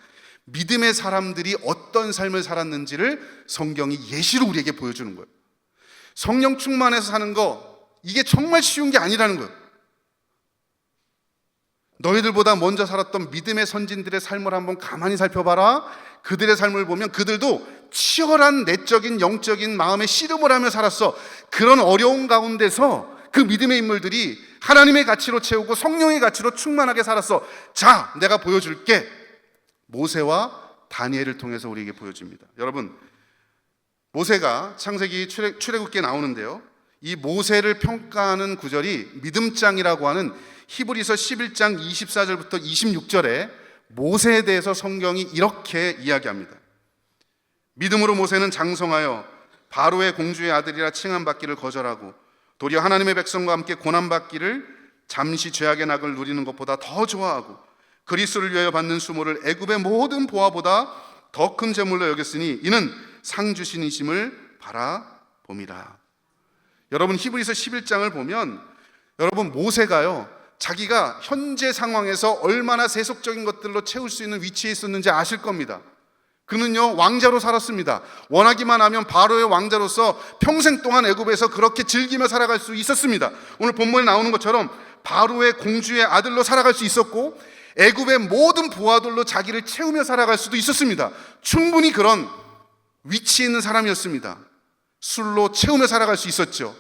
Speaker 1: 믿음의 사람들이 어떤 삶을 살았는지를 성경이 예시로 우리에게 보여주는 거예요. 성령 충만해서 사는 거, 이게 정말 쉬운 게 아니라는 거예요. 너희들보다 먼저 살았던 믿음의 선진들의 삶을 한번 가만히 살펴봐라. 그들의 삶을 보면 그들도 치열한 내적인 영적인 마음의 씨름을 하며 살았어. 그런 어려운 가운데서 그 믿음의 인물들이 하나님의 가치로 채우고 성령의 가치로 충만하게 살았어. 자, 내가 보여줄게. 모세와 다니엘을 통해서 우리에게 보여줍니다. 여러분, 모세가 창세기 출애굽기에 나오는데요, 이 모세를 평가하는 구절이 믿음장이라고 하는 히브리서 11장 24절부터 26절에 모세에 대해서 성경이 이렇게 이야기합니다. 믿음으로 모세는 장성하여 바로의 공주의 아들이라 칭함받기를 거절하고 도리어 하나님의 백성과 함께 고난받기를 잠시 죄악의 낙을 누리는 것보다 더 좋아하고 그리스도를 위하여 받는 수모를 애굽의 모든 보화보다 더 큰 재물로 여겼으니 이는 상 주신이심을 바라봄이라. 여러분, 히브리서 11장을 보면 여러분, 모세가요, 자기가 현재 상황에서 얼마나 세속적인 것들로 채울 수 있는 위치에 있었는지 아실 겁니다. 그는요, 왕자로 살았습니다. 원하기만 하면 바로의 왕자로서 평생 동안 애굽에서 그렇게 즐기며 살아갈 수 있었습니다. 오늘 본문에 나오는 것처럼 바로의 공주의 아들로 살아갈 수 있었고 애굽의 모든 부하들로 자기를 채우며 살아갈 수도 있었습니다. 충분히 그런 위치에 있는 사람이었습니다. 술로 채우며 살아갈 수 있었죠.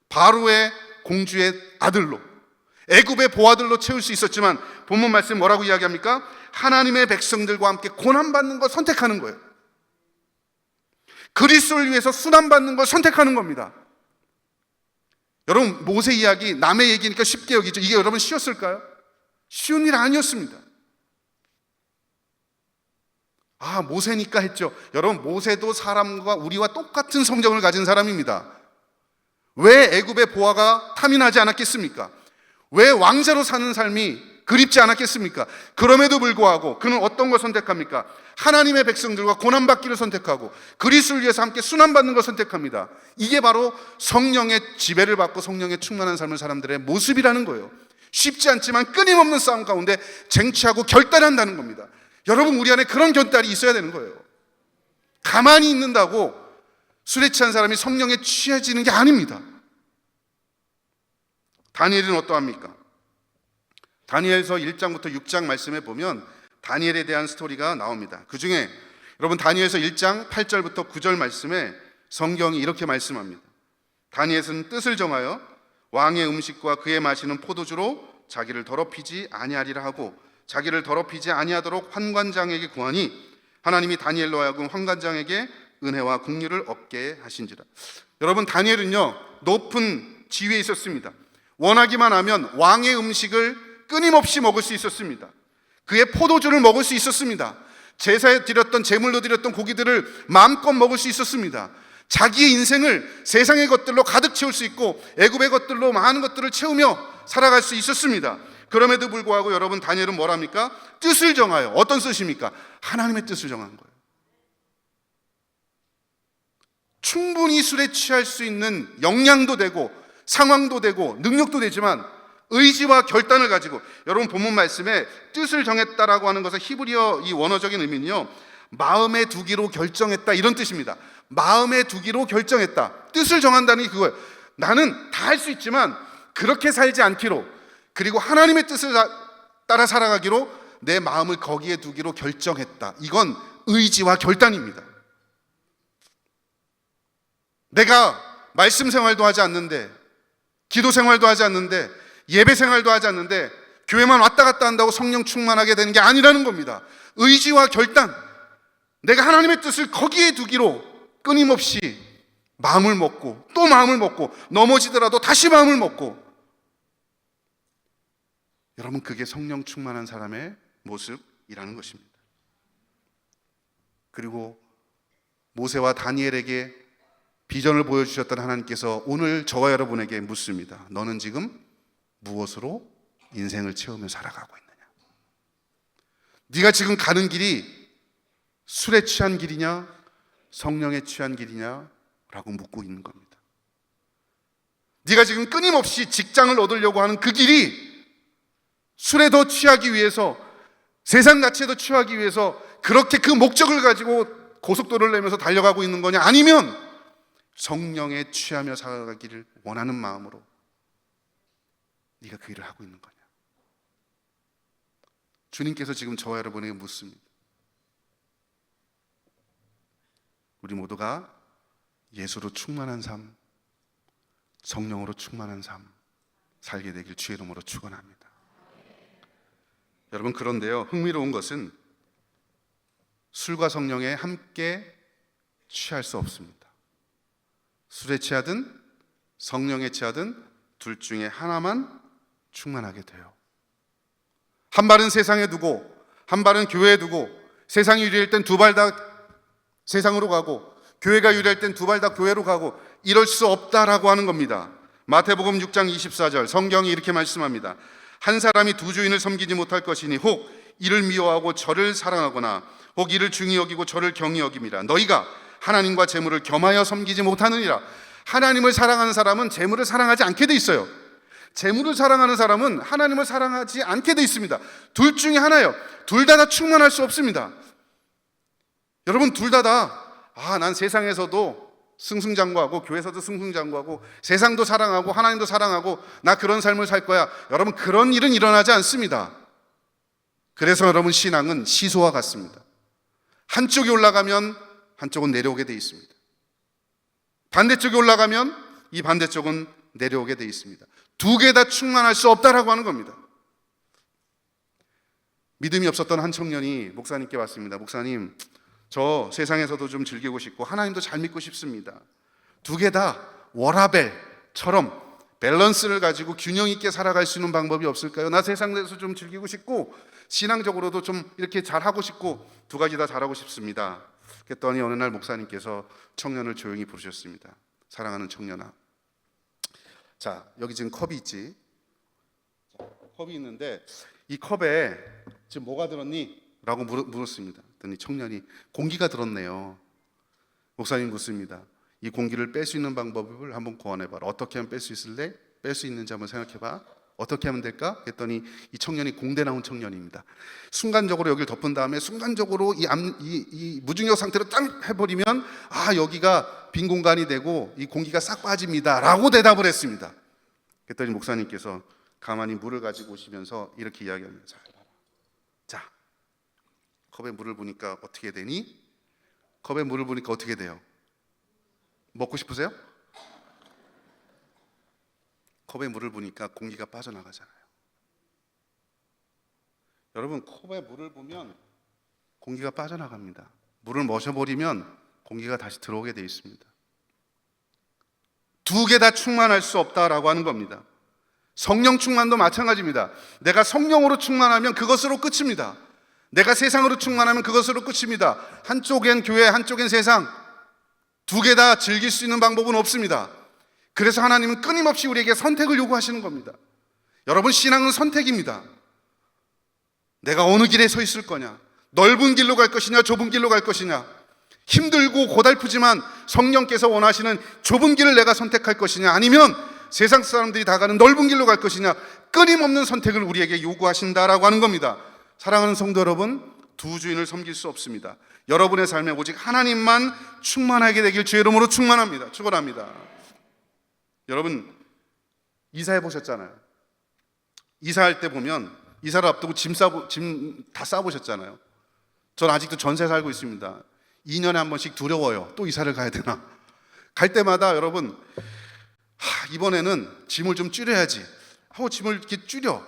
Speaker 1: 바로의 공주의 아들로, 애굽의 보아들로 채울 수 있었지만 본문 말씀 뭐라고 이야기합니까? 하나님의 백성들과 함께 고난받는 걸 선택하는 거예요. 그리스도를 위해서 순환받는 걸 선택하는 겁니다. 여러분, 모세 이야기, 남의 얘기니까 쉽게 여기죠. 이게 여러분 쉬웠을까요? 쉬운 일 아니었습니다. 아, 모세니까 했죠. 여러분, 모세도 사람과 우리와 똑같은 성정을 가진 사람입니다. 왜 애굽의 보아가 탐이 나지 않았겠습니까? 왜 왕자로 사는 삶이 그립지 않았겠습니까? 그럼에도 불구하고 그는 어떤 걸 선택합니까? 하나님의 백성들과 고난받기를 선택하고 그리스도를 위해서 함께 순환받는 걸 선택합니다. 이게 바로 성령의 지배를 받고 성령의 충만한 삶을 사람들의 모습이라는 거예요. 쉽지 않지만 끊임없는 싸움 가운데 쟁취하고 결단한다는 겁니다. 여러분, 우리 안에 그런 견딸이 있어야 되는 거예요. 가만히 있는다고 술에 취한 사람이 성령에 취해지는 게 아닙니다. 다니엘은 어떠합니까? 다니엘서 1장부터 6장 말씀에 보면 다니엘에 대한 스토리가 나옵니다. 그 중에 여러분, 다니엘서 1장 8절부터 9절 말씀에 성경이 이렇게 말씀합니다. 다니엘은 뜻을 정하여 왕의 음식과 그의 마시는 포도주로 자기를 더럽히지 아니하리라 하고 자기를 더럽히지 아니하도록 환관장에게 구하니 하나님이 다니엘로 하여금 환관장에게 은혜와 긍휼을 얻게 하신지라. 여러분, 다니엘은요 높은 지위에 있었습니다. 원하기만 하면 왕의 음식을 끊임없이 먹을 수 있었습니다. 그의 포도주를 먹을 수 있었습니다. 제사에 드렸던, 제물로 드렸던 고기들을 마음껏 먹을 수 있었습니다. 자기의 인생을 세상의 것들로 가득 채울 수 있고 애굽의 것들로 많은 것들을 채우며 살아갈 수 있었습니다. 그럼에도 불구하고 여러분, 다니엘은 뭐랍니까? 뜻을 정하여. 어떤 뜻입니까? 하나님의 뜻을 정한 거예요. 충분히 술에 취할 수 있는 역량도 되고 상황도 되고 능력도 되지만 의지와 결단을 가지고, 여러분 본문 말씀에 뜻을 정했다라고 하는 것은 히브리어 이 원어적인 의미는요 마음에 두기로 결정했다, 이런 뜻입니다. 마음에 두기로 결정했다. 뜻을 정한다는 게 그거예요. 나는 다 할 수 있지만 그렇게 살지 않기로, 그리고 하나님의 뜻을 따라 살아가기로 내 마음을 거기에 두기로 결정했다. 이건 의지와 결단입니다. 내가 말씀 생활도 하지 않는데, 기도 생활도 하지 않는데, 예배 생활도 하지 않는데 교회만 왔다 갔다 한다고 성령 충만하게 되는 게 아니라는 겁니다. 의지와 결단, 내가 하나님의 뜻을 거기에 두기로 끊임없이 마음을 먹고 또 마음을 먹고 넘어지더라도 다시 마음을 먹고, 여러분 그게 성령 충만한 사람의 모습이라는 것입니다. 그리고 모세와 다니엘에게 비전을 보여주셨던 하나님께서 오늘 저와 여러분에게 묻습니다. 너는 지금 무엇으로 인생을 채우며 살아가고 있느냐? 네가 지금 가는 길이 술에 취한 길이냐 성령에 취한 길이냐 라고 묻고 있는 겁니다. 네가 지금 끊임없이 직장을 얻으려고 하는 그 길이 술에 더 취하기 위해서, 세상 가치에 더 취하기 위해서 그렇게 그 목적을 가지고 고속도로를 내면서 달려가고 있는 거냐, 아니면 성령에 취하며 살아가기를 원하는 마음으로 네가 그 일을 하고 있는 거냐? 주님께서 지금 저와 여러분에게 묻습니다. 우리 모두가 예수로 충만한 삶, 성령으로 충만한 삶 살게 되길 주의 이름으로 축원합니다. 여러분, 그런데요 흥미로운 것은 술과 성령에 함께 취할 수 없습니다. 술에 취하든 성령에 취하든 둘 중에 하나만 충만하게 돼요. 한 발은 세상에 두고 한 발은 교회에 두고, 세상이 유리할 땐 두 발 다 세상으로 가고 교회가 유리할 땐 두 발 다 교회로 가고, 이럴 수 없다라고 하는 겁니다. 마태복음 6장 24절 성경이 이렇게 말씀합니다. 한 사람이 두 주인을 섬기지 못할 것이니 혹 이를 미워하고 저를 사랑하거나 혹 이를 중히 여기고 저를 경히 여김이라. 너희가 하나님과 재물을 겸하여 섬기지 못하느니라. 하나님을 사랑하는 사람은 재물을 사랑하지 않게 돼 있어요. 재물을 사랑하는 사람은 하나님을 사랑하지 않게 돼 있습니다. 둘 중에 하나예요. 둘 다 충만할 수 없습니다. 여러분, 둘 다 난 세상에서도 승승장구하고 교회에서도 승승장구하고 세상도 사랑하고 하나님도 사랑하고 나 그런 삶을 살 거야. 여러분, 그런 일은 일어나지 않습니다. 그래서 여러분, 신앙은 시소와 같습니다. 한쪽이 올라가면 한쪽은 내려오게 돼 있습니다. 반대쪽이 올라가면 이 반대쪽은 내려오게 돼 있습니다. 두 개 다 충만할 수 없다라고 하는 겁니다. 믿음이 없었던 한 청년이 목사님께 왔습니다. 목사님, 저 세상에서도 좀 즐기고 싶고 하나님도 잘 믿고 싶습니다. 두 개 다 워라벨처럼 밸런스를 가지고 균형 있게 살아갈 수 있는 방법이 없을까요? 나 세상에서 좀 즐기고 싶고 신앙적으로도 좀 이렇게 잘하고 싶고 두 가지 다 잘하고 싶습니다. 그랬더니 어느 날 목사님께서 청년을 조용히 부르셨습니다. 사랑하는 청년아, 자, 여기 지금 컵이 있지. 자, 컵이 있는데 이 컵에 지금 뭐가 들었니? 라고 물었습니다. 그랬더니 청년이 공기가 들었네요. 목사님 묻습니다. 이 공기를 뺄 수 있는 방법을 한번 고안해봐라. 어떻게 하면 뺄 수 있을래? 뺄 수 있는지 한번 생각해봐. 어떻게 하면 될까? 했더니 이 청년이 공대 나온 청년입니다. 순간적으로 여기를 덮은 다음에 순간적으로 이 무중력 상태로 딱 해버리면 여기가 빈 공간이 되고 이 공기가 싹 빠집니다 라고 대답을 했습니다. 그랬더니 목사님께서 가만히 물을 가지고 오시면서 이렇게 이야기합니다. 자, 컵에 물을 부니까 어떻게 되니? 컵에 물을 부니까 어떻게 돼요? 먹고 싶으세요? 컵에 물을 부니까 공기가 빠져나가잖아요. 여러분, 컵에 물을 부면 공기가 빠져나갑니다. 물을 마셔버리면 공기가 다시 들어오게 되어 있습니다. 두 개 다 충만할 수 없다라고 하는 겁니다. 성령 충만도 마찬가지입니다. 내가 성령으로 충만하면 그것으로 끝입니다. 내가 세상으로 충만하면 그것으로 끝입니다. 한쪽엔 교회, 한쪽엔 세상, 두 개 다 즐길 수 있는 방법은 없습니다. 그래서 하나님은 끊임없이 우리에게 선택을 요구하시는 겁니다. 여러분, 신앙은 선택입니다. 내가 어느 길에 서 있을 거냐, 넓은 길로 갈 것이냐, 좁은 길로 갈 것이냐, 힘들고 고달프지만 성령께서 원하시는 좁은 길을 내가 선택할 것이냐, 아니면 세상 사람들이 다 가는 넓은 길로 갈 것이냐, 끊임없는 선택을 우리에게 요구하신다라고 하는 겁니다. 사랑하는 성도 여러분, 두 주인을 섬길 수 없습니다. 여러분의 삶에 오직 하나님만 충만하게 되길 주의 이름으로 축원합니다. 여러분, 이사해 보셨잖아요. 이사할 때 보면 이사를 앞두고 짐 다 싸보셨잖아요. 전 아직도 전세 살고 있습니다. 2년에 한 번씩 두려워요. 또 이사를 가야 되나? 갈 때마다 여러분, 이번에는 짐을 좀 줄여야지 하고 짐을 이렇게 줄여.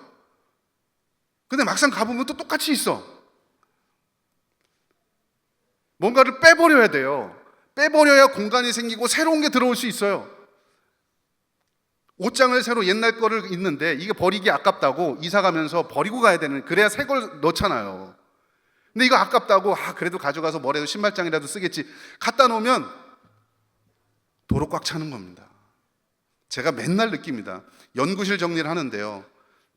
Speaker 1: 근데 막상 가보면 또 똑같이 있어. 뭔가를 빼버려야 돼요. 빼버려야 공간이 생기고 새로운 게 들어올 수 있어요. 옷장을 새로 옛날 거를 입는데 이게 버리기 아깝다고 이사 가면서 버리고 가야 되는, 그래야 새 걸 넣잖아요. 근데 이거 아깝다고 그래도 가져가서 뭐래도 신발장이라도 쓰겠지, 갖다 놓으면 도로 꽉 차는 겁니다. 제가 맨날 느낍니다. 연구실 정리를 하는데요,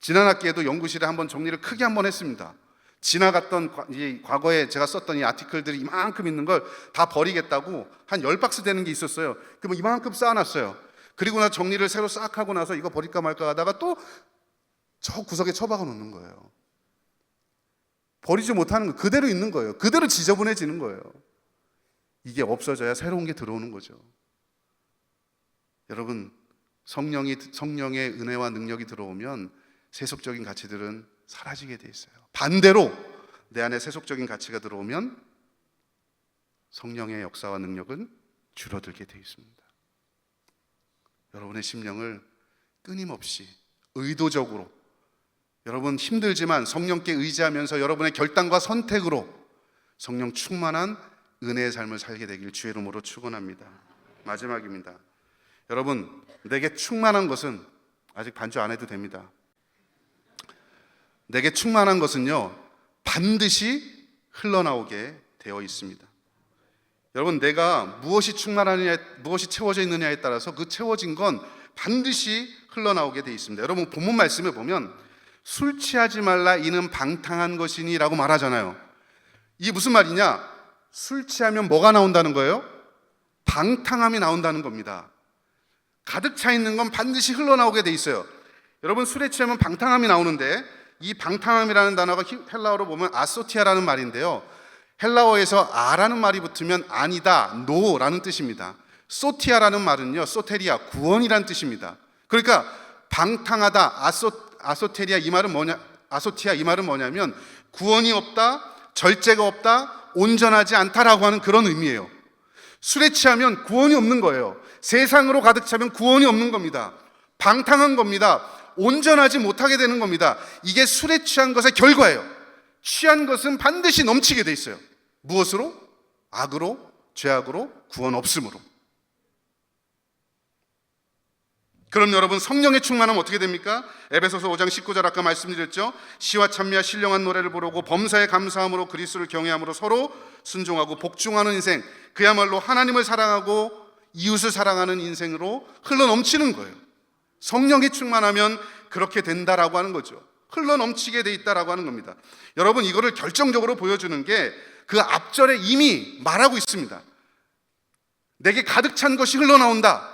Speaker 1: 지난 학기에도 연구실에 한번 정리를 크게 한번 했습니다. 지나갔던 과거에 제가 썼던 이 아티클들이 이만큼 있는 걸 다 버리겠다고 한 10박스 되는 게 있었어요. 그러면 이만큼 쌓아놨어요. 그리고 나 정리를 새로 싹 하고 나서 이거 버릴까 말까 하다가 또 저 구석에 처박아 놓는 거예요. 버리지 못하는 거 그대로 있는 거예요. 그대로 지저분해지는 거예요. 이게 없어져야 새로운 게 들어오는 거죠. 여러분, 성령의 은혜와 능력이 들어오면 세속적인 가치들은 사라지게 돼 있어요. 반대로 내 안에 세속적인 가치가 들어오면 성령의 역사와 능력은 줄어들게 돼 있습니다. 여러분의 심령을 끊임없이 의도적으로, 여러분 힘들지만 성령께 의지하면서 여러분의 결단과 선택으로 성령 충만한 은혜의 삶을 살게 되길 주의 이름으로 축원합니다. 마지막입니다. 여러분, 내게 충만한 것은, 아직 반주 안 해도 됩니다. 내게 충만한 것은요, 반드시 흘러나오게 되어 있습니다. 여러분, 내가 무엇이 충만하느냐, 무엇이 채워져 있느냐에 따라서 그 채워진 건 반드시 흘러나오게 되어 있습니다. 여러분, 본문 말씀에 보면 술 취하지 말라 이는 방탕한 것이니 라고 말하잖아요. 이게 무슨 말이냐? 술 취하면 뭐가 나온다는 거예요? 방탕함이 나온다는 겁니다. 가득 차 있는 건 반드시 흘러나오게 돼 있어요. 여러분, 술에 취하면 방탕함이 나오는데, 이 방탕함이라는 단어가 헬라어로 보면 아소티아라는 말인데요, 헬라어에서 아라는 말이 붙으면 아니다, 노라는 뜻입니다. 소티아라는 말은요, 소테리아, 구원이라는 뜻입니다. 그러니까 방탕하다, 아소테리아 이 말은 뭐냐, 아소티아 이 말은 뭐냐면 구원이 없다, 절제가 없다, 온전하지 않다라고 하는 그런 의미예요. 술에 취하면 구원이 없는 거예요. 세상으로 가득 차면 구원이 없는 겁니다. 방탕한 겁니다. 온전하지 못하게 되는 겁니다. 이게 술에 취한 것의 결과예요. 취한 것은 반드시 넘치게 돼 있어요. 무엇으로? 악으로, 죄악으로, 구원 없음으로. 그럼 여러분, 성령의 충만하면 어떻게 됩니까? 에베소서 5장 19절 아까 말씀드렸죠. 시와 찬미와 신령한 노래를 부르고 범사에 감사함으로 그리스도를 경외함으로 서로 순종하고 복종하는 인생, 그야말로 하나님을 사랑하고 이웃을 사랑하는 인생으로 흘러넘치는 거예요. 성령이 충만하면 그렇게 된다라고 하는 거죠. 흘러넘치게 돼 있다라고 하는 겁니다. 여러분, 이거를 결정적으로 보여주는 게 그 앞절에 이미 말하고 있습니다. 내게 가득 찬 것이 흘러나온다.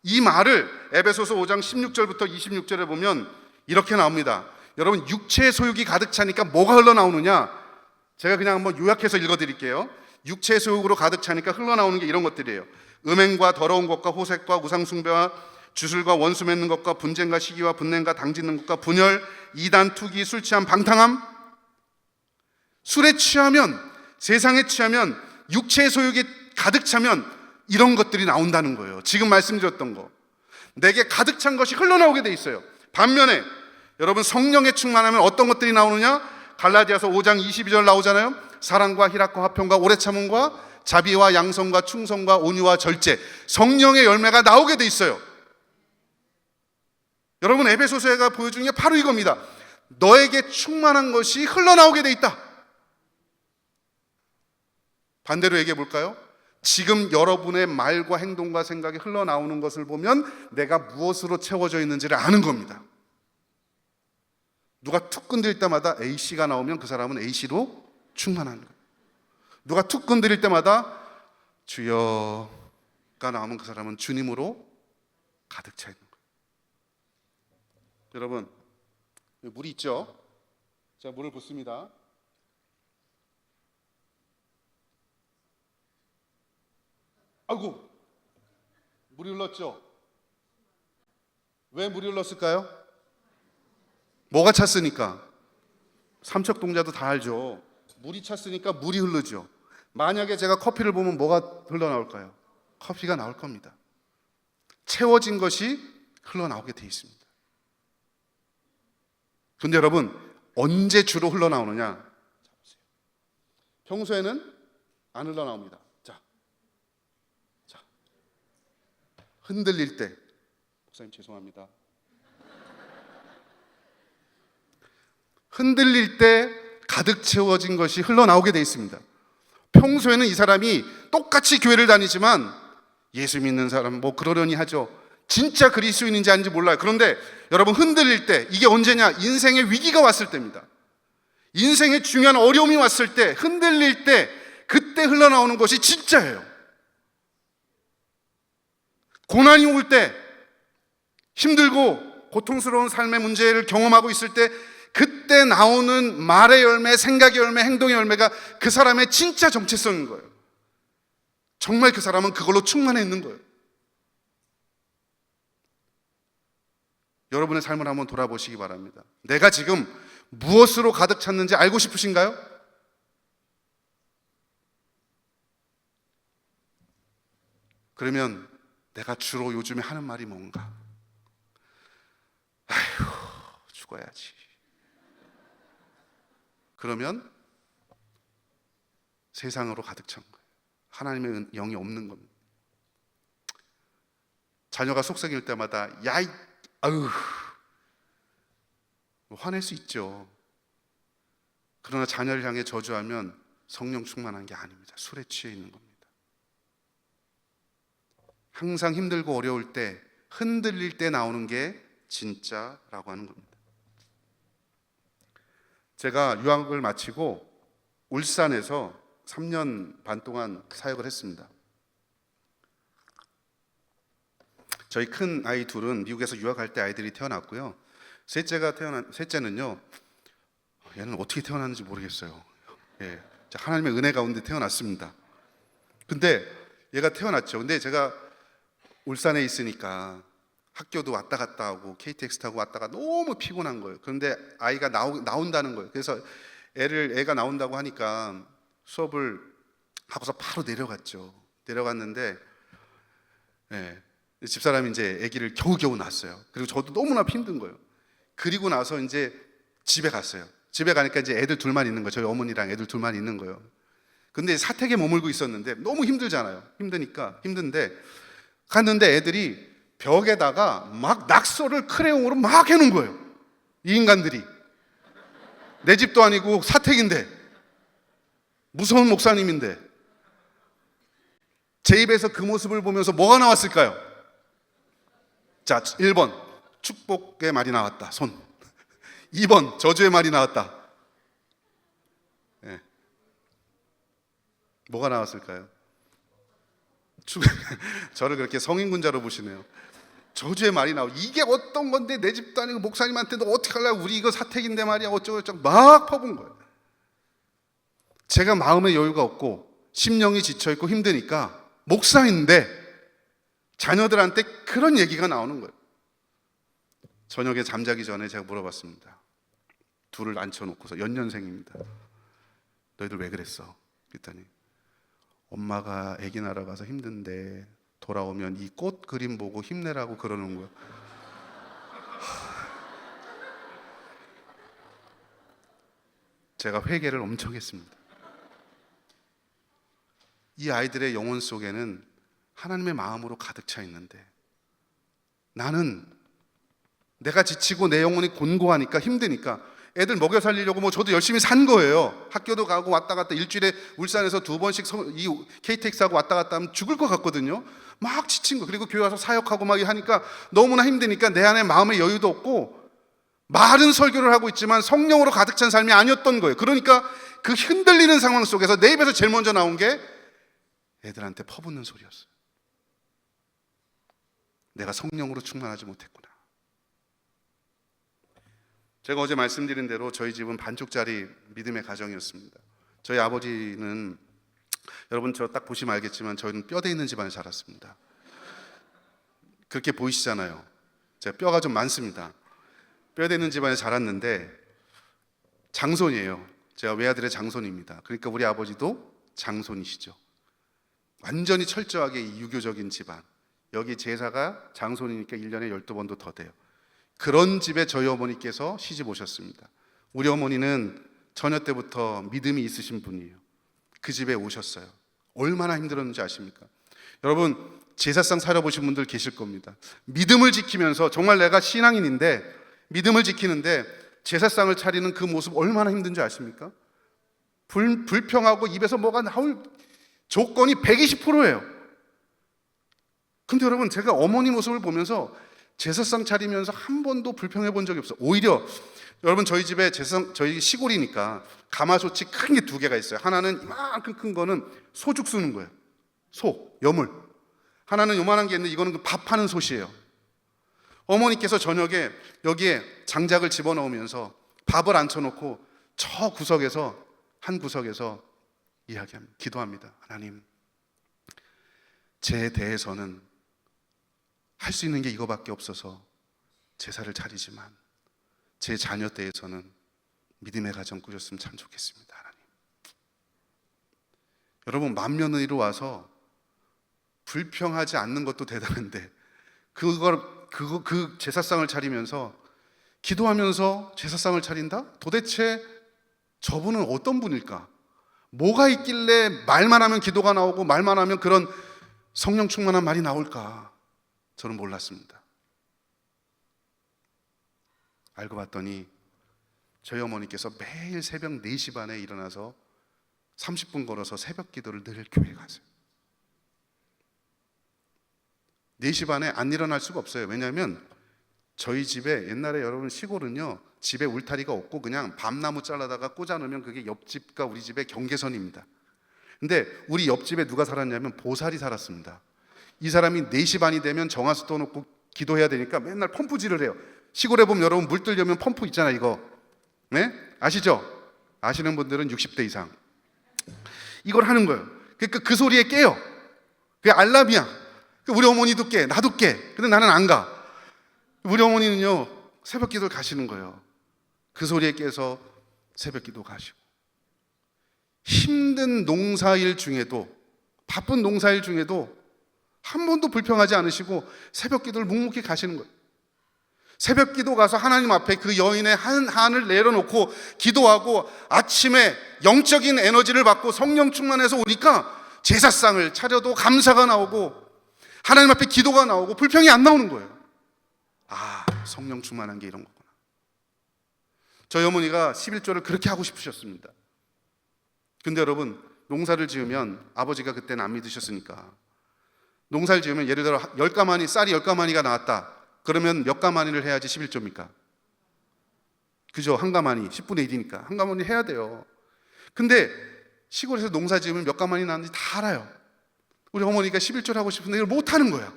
Speaker 1: 이 말을 에베소서 5장 16절부터 26절에 보면 이렇게 나옵니다. 여러분, 육체의 소욕이 가득 차니까 뭐가 흘러나오느냐? 제가 그냥 한번 요약해서 읽어드릴게요. 육체의 소욕으로 가득 차니까 흘러나오는 게 이런 것들이에요. 음행과 더러운 것과 호색과 우상숭배와 주술과 원수 맺는 것과 분쟁과 시기와 분냄과 당짓는 것과 분열, 이단, 투기, 술 취함, 방탕함. 술에 취하면, 세상에 취하면, 육체의 소욕이 가득 차면 이런 것들이 나온다는 거예요. 지금 말씀드렸던 거. 내게 가득 찬 것이 흘러나오게 돼 있어요. 반면에 여러분, 성령에 충만하면 어떤 것들이 나오느냐? 갈라디아서 5장 22절 나오잖아요. 사랑과 희락과 화평과 오래 참음과 자비와 양성과 충성과 온유와 절제, 성령의 열매가 나오게 돼 있어요. 여러분, 에베소서가 보여주는 게 바로 이겁니다. 너에게 충만한 것이 흘러나오게 돼 있다. 반대로 얘기해 볼까요? 지금 여러분의 말과 행동과 생각이 흘러나오는 것을 보면 내가 무엇으로 채워져 있는지를 아는 겁니다. 누가 툭 건드릴 때마다 A씨가 나오면 그 사람은 A씨로 충만한 거예요. 누가 툭 건드릴 때마다 주여가 나오면 그 사람은 주님으로 가득 차 있는 거예요. 여러분, 물이 있죠? 제가 물을 붓습니다. 아이고, 물이 흘렀죠? 왜 물이 흘렀을까요? 뭐가 찼으니까? 삼척동자도 다 알죠. 물이 찼으니까 물이 흐르죠. 만약에 제가 커피를 보면 뭐가 흘러나올까요? 커피가 나올 겁니다. 채워진 것이 흘러나오게 돼 있습니다. 근데 여러분, 언제 주로 흘러나오느냐? 평소에는 안 흘러나옵니다. 자, 흔들릴 때, 목사님 죄송합니다. 흔들릴 때 가득 채워진 것이 흘러나오게 돼 있습니다. 평소에는 이 사람이 똑같이 교회를 다니지만 예수 믿는 사람 뭐 그러려니 하죠. 진짜 그리스도인인지 아닌지 몰라요. 그런데 여러분, 흔들릴 때, 이게 언제냐? 인생의 위기가 왔을 때입니다. 인생의 중요한 어려움이 왔을 때, 흔들릴 때, 그때 흘러나오는 것이 진짜예요. 고난이 올 때, 힘들고 고통스러운 삶의 문제를 경험하고 있을 때, 그때 나오는 말의 열매, 생각의 열매, 행동의 열매가 그 사람의 진짜 정체성인 거예요. 정말 그 사람은 그걸로 충만해 있는 거예요. 여러분의 삶을 한번 돌아보시기 바랍니다. 내가 지금 무엇으로 가득 찼는지 알고 싶으신가요? 그러면 내가 주로 요즘에 하는 말이 뭔가? 아휴, 죽어야지. 그러면 세상으로 가득 찬 거예요. 하나님의 영이 없는 겁니다. 자녀가 속삭일 때마다 야이, 아유, 화낼 수 있죠. 그러나 자녀를 향해 저주하면 성령 충만한 게 아닙니다. 술에 취해 있는 겁니다. 항상 힘들고 어려울 때, 흔들릴 때 나오는 게 진짜라고 하는 겁니다. 제가 유학을 마치고 울산에서 3년 반 동안 사역을 했습니다. 저희 큰 아이 둘은 미국에서 유학할 때 아이들이 태어났고요. 셋째는요, 얘는 어떻게 태어났는지 모르겠어요. 예, 하나님의 은혜 가운데 태어났습니다. 근데 얘가 태어났죠. 근데 제가 울산에 있으니까 학교도 왔다 갔다 하고 KTX 타고 왔다가 너무 피곤한 거예요. 그런데 아이가 나온다는 거예요. 그래서 애가 나온다고 하니까 수업을 하고서 바로 내려갔죠. 내려갔는데 집사람이 이제 아기를 겨우겨우 낳았어요. 그리고 저도 너무나 힘든 거예요. 그리고 나서 이제 집에 갔어요. 집에 가니까 이제 애들 둘만 있는 거예요. 저희 어머니랑 애들 둘만 있는 거예요. 근데 사택에 머물고 있었는데 너무 힘들잖아요. 힘든데 갔는데 애들이 벽에다가 막 낙서를 크레용으로 막 해놓은 거예요. 이 인간들이. 내 집도 아니고 사택인데, 무서운 목사님인데. 제 입에서 그 모습을 보면서 뭐가 나왔을까요? 자, 1번 축복의 말이 나왔다, 손. 2번 저주의 말이 나왔다. 네. 뭐가 나왔을까요? 저를 그렇게 성인군자로 보시네요. 저주의 말이 나오고, 이게 어떤 건데, 내 집도 아니고 목사님한테 너 어떻게 하려고, 우리 이거 사택인데 말이야 어쩌고저쩌고 막 퍼본 거예요. 제가 마음의 여유가 없고 심령이 지쳐있고 힘드니까 목사인데 자녀들한테 그런 얘기가 나오는 거예요. 저녁에 잠자기 전에 제가 물어봤습니다. 둘을 앉혀놓고서, 연년생입니다. 너희들 왜 그랬어? 그랬더니 엄마가 아기 낳으러 가서 힘든데 돌아오면 이 꽃 그림 보고 힘내라고 그러는 거예요. 제가 회개를 엄청 했습니다. 이 아이들의 영혼 속에는 하나님의 마음으로 가득 차 있는데, 나는 내가 지치고 내 영혼이 곤고하니까, 힘드니까 애들 먹여 살리려고 저도 열심히 산 거예요. 학교도 가고 왔다 갔다, 일주일에 울산에서 2번씩 이 KTX하고 왔다 갔다 하면 죽을 것 같거든요. 막 지친 거. 그리고 교회 와서 사역하고 막 하니까 너무나 힘드니까 내 안에 마음의 여유도 없고, 말은 설교를 하고 있지만 성령으로 가득 찬 삶이 아니었던 거예요. 그러니까 그 흔들리는 상황 속에서 내 입에서 제일 먼저 나온 게 애들한테 퍼붓는 소리였어요. 내가 성령으로 충만하지 못했구나. 제가 어제 말씀드린 대로 저희 집은 반쪽짜리 믿음의 가정이었습니다. 저희 아버지는, 여러분 저 딱 보시면 알겠지만 저희는 뼈대 있는 집안에 자랐습니다. 그렇게 보이시잖아요. 제가 뼈가 좀 많습니다. 뼈대 있는 집안에 자랐는데 장손이에요. 제가 외아들의 장손입니다. 그러니까 우리 아버지도 장손이시죠. 완전히 철저하게 이 유교적인 집안. 여기 제사가 장손이니까 1년에 12번도 더 돼요. 그런 집에 저희 어머니께서 시집 오셨습니다. 우리 어머니는 처녀 때부터 믿음이 있으신 분이에요. 그 집에 오셨어요. 얼마나 힘들었는지 아십니까? 여러분, 제사상 차려보신 분들 계실 겁니다. 믿음을 지키면서, 정말 내가 신앙인인데 믿음을 지키는데 제사상을 차리는 그 모습 얼마나 힘든지 아십니까? 불평하고 입에서 뭐가 나올 조건이 120%예요. 근데 여러분, 제가 어머니 모습을 보면서 제사상 차리면서 한 번도 불평해 본 적이 없어요. 오히려 여러분, 저희 집에 저희 시골이니까 가마솥이 큰 게 2개가 있어요. 하나는 이만큼 큰 거는 소죽 쓰는 거예요. 여물. 하나는 요만한 게 있는데 이거는 밥하는 솥이에요. 어머니께서 저녁에 여기에 장작을 집어넣으면서 밥을 앉혀놓고 저 구석에서, 한 구석에서 이야기합니다. 기도합니다. 하나님, 제 대해서는 할 수 있는 게 이거밖에 없어서 제사를 차리지만 제 자녀 대해서는 믿음의 가정 꾸렸으면 참 좋겠습니다. 하나님. 여러분, 맏며느리로 와서 불평하지 않는 것도 대단한데 그 제사상을 차리면서 기도하면서 제사상을 차린다? 도대체 저분은 어떤 분일까? 뭐가 있길래 말만 하면 기도가 나오고 말만 하면 그런 성령 충만한 말이 나올까? 저는 몰랐습니다. 알고 봤더니 저희 어머니께서 매일 새벽 4시 반에 일어나서 30분 걸어서 새벽 기도를 늘 교회에 가세요. 4시 반에 안 일어날 수가 없어요. 왜냐하면 저희 집에, 옛날에 여러분 시골은요, 집에 울타리가 없고 그냥 밤나무 잘라다가 꽂아놓으면 그게 옆집과 우리 집의 경계선입니다. 근데 우리 옆집에 누가 살았냐면 보살이 살았습니다. 이 사람이 4시 반이 되면 정화수 떠놓고 기도해야 되니까 맨날 펌프질을 해요. 시골에 보면 여러분 물 뜨려면 펌프 있잖아요, 이거. 네? 아시죠? 아시는 분들은 60대 이상. 이걸 하는 거예요. 그러니까 그 소리에 깨요. 그게 알람이야. 우리 어머니도 깨, 나도 깨. 근데 나는 안 가. 우리 어머니는요, 새벽 기도를 가시는 거예요. 그 소리에 깨서 새벽 기도 가시고. 힘든 농사일 중에도, 바쁜 농사일 중에도 한 번도 불평하지 않으시고 새벽 기도를 묵묵히 가시는 거예요. 새벽 기도 가서 하나님 앞에 그 여인의 한을 내려놓고 기도하고 아침에 영적인 에너지를 받고 성령 충만해서 오니까 제사상을 차려도 감사가 나오고 하나님 앞에 기도가 나오고 불평이 안 나오는 거예요. 아, 성령 충만한 게 이런 거구나. 저희 어머니가 11조를 그렇게 하고 싶으셨습니다. 근데 여러분, 농사를 지으면, 아버지가 그때는 안 믿으셨으니까, 농사를 지으면 예를 들어 10가마니, 쌀이 10가마니가 나왔다. 그러면 몇 가마니를 해야지 11조입니까? 그죠? 한 가마니, 10분의 1이니까 한 가마니 해야 돼요. 근데 시골에서 농사 지으면 몇 가마니 나는지 다 알아요. 우리 어머니가 11조를 하고 싶은데 이걸 못 하는 거야.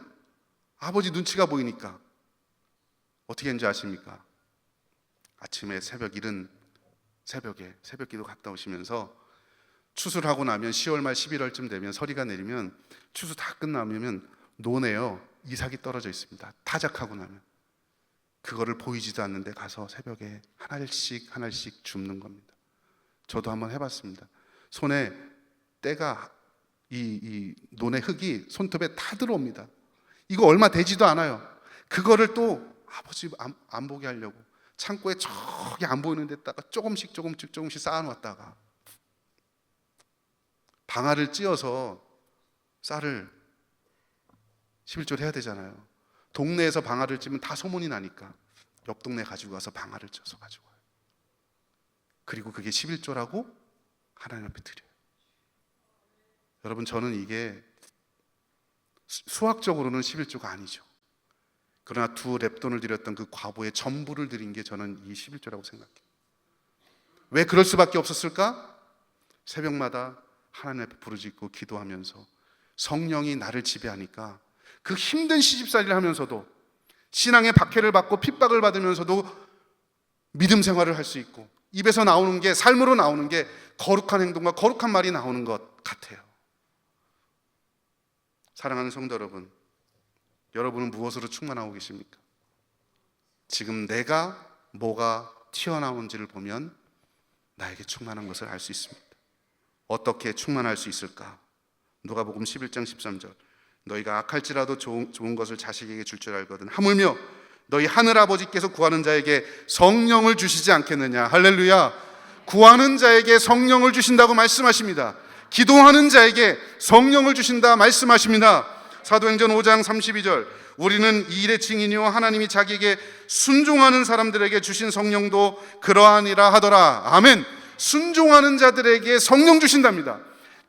Speaker 1: 아버지 눈치가 보이니까 어떻게 했는지 아십니까? 아침에 이른 새벽에 새벽기도 갔다 오시면서 추수를 하고 나면 10월 말 11월쯤 되면 서리가 내리면 추수 다 끝나면 논에요 이삭이 떨어져 있습니다. 타작하고 나면 그거를 보이지도 않는데 가서 새벽에 하나씩 줍는 겁니다. 저도 한번 해봤습니다. 손에 때가 이 논의 흙이 손톱에 다 들어옵니다. 이거 얼마 되지도 않아요. 그거를 또 아버지 안 보게 하려고 창고에 저기 안 보이는 데다가 조금씩 쌓아놨다가 방아를 찧어서 쌀을 11조를 해야 되잖아요. 동네에서 방아를 찧으면 다 소문이 나니까 옆 동네 가지고 가서 방아를 쪄서 가지고 와요. 그리고 그게 11조라고 하나님 앞에 드려요. 여러분, 저는 이게 수학적으로는 11조가 아니죠. 그러나 두 렙돈을 드렸던 그 과부의 전부를 드린 게 저는 이 11조라고 생각해요. 왜 그럴 수밖에 없었을까? 새벽마다 하나님 앞에 부르짖고 기도하면서 성령이 나를 지배하니까 그 힘든 시집살이를 하면서도 신앙의 박해를 받고 핍박을 받으면서도 믿음 생활을 할 수 있고 입에서 나오는 게, 삶으로 나오는 게 거룩한 행동과 거룩한 말이 나오는 것 같아요. 사랑하는 성도 여러분, 여러분은 무엇으로 충만하고 계십니까? 지금 내가 뭐가 튀어나오는지를 보면 나에게 충만한 것을 알 수 있습니다. 어떻게 충만할 수 있을까? 누가복음 11장 13절, 너희가 악할지라도 좋은 것을 자식에게 줄 줄 알거든 하물며 너희 하늘아버지께서 구하는 자에게 성령을 주시지 않겠느냐. 할렐루야. 구하는 자에게 성령을 주신다고 말씀하십니다. 기도하는 자에게 성령을 주신다 말씀하십니다. 사도행전 5장 32절, 우리는 이 일의 증인이요 하나님이 자기에게 순종하는 사람들에게 주신 성령도 그러하니라 하더라. 아멘. 순종하는 자들에게 성령 주신답니다.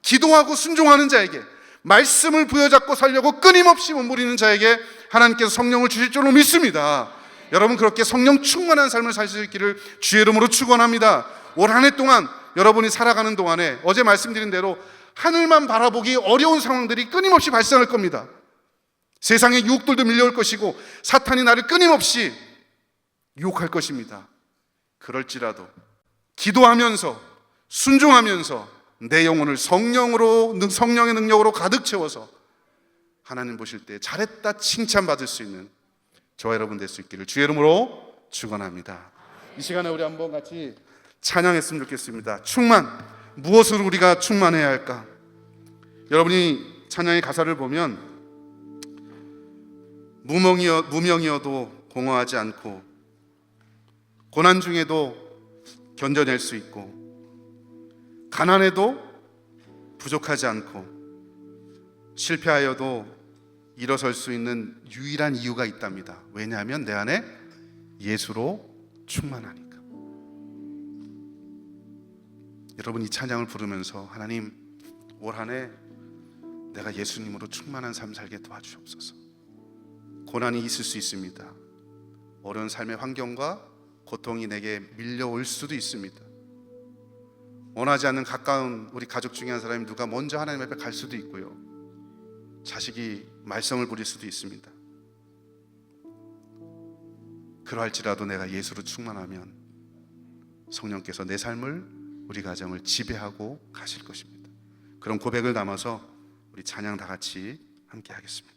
Speaker 1: 기도하고 순종하는 자에게, 말씀을 부여잡고 살려고 끊임없이 몸부리는 자에게 하나님께서 성령을 주실 줄로 믿습니다. 여러분, 그렇게 성령 충만한 삶을 살 수 있기를 주의 이름으로 축원합니다. 올 한 해 동안 여러분이 살아가는 동안에 어제 말씀드린 대로 하늘만 바라보기 어려운 상황들이 끊임없이 발생할 겁니다. 세상의 유혹들도 밀려올 것이고 사탄이 나를 끊임없이 유혹할 것입니다. 그럴지라도 기도하면서 순종하면서 내 영혼을 성령의 능력으로 가득 채워서 하나님 보실 때 잘했다 칭찬받을 수 있는 저와 여러분 될 수 있기를 주의 이름으로 축원합니다. 이 시간에 우리 한번 같이 찬양했으면 좋겠습니다. 충만, 무엇으로 우리가 충만해야 할까? 여러분이 찬양의 가사를 보면 무명이어도 공허하지 않고 고난 중에도 견뎌낼 수 있고 가난해도 부족하지 않고 실패하여도 일어설 수 있는 유일한 이유가 있답니다. 왜냐하면 내 안에 예수로 충만하니까. 여러분, 이 찬양을 부르면서 하나님, 올 한 해 내가 예수님으로 충만한 삶 살게 도와주옵소서. 고난이 있을 수 있습니다. 어려운 삶의 환경과 고통이 내게 밀려올 수도 있습니다. 원하지 않는 가까운 우리 가족 중에 한 사람이 누가 먼저 하나님 앞에 갈 수도 있고요. 자식이 말썽을 부릴 수도 있습니다. 그러할지라도 내가 예수로 충만하면 성령께서 내 삶을, 우리 가정을 지배하고 가실 것입니다. 그런 고백을 담아서 우리 찬양 다 같이 함께 하겠습니다.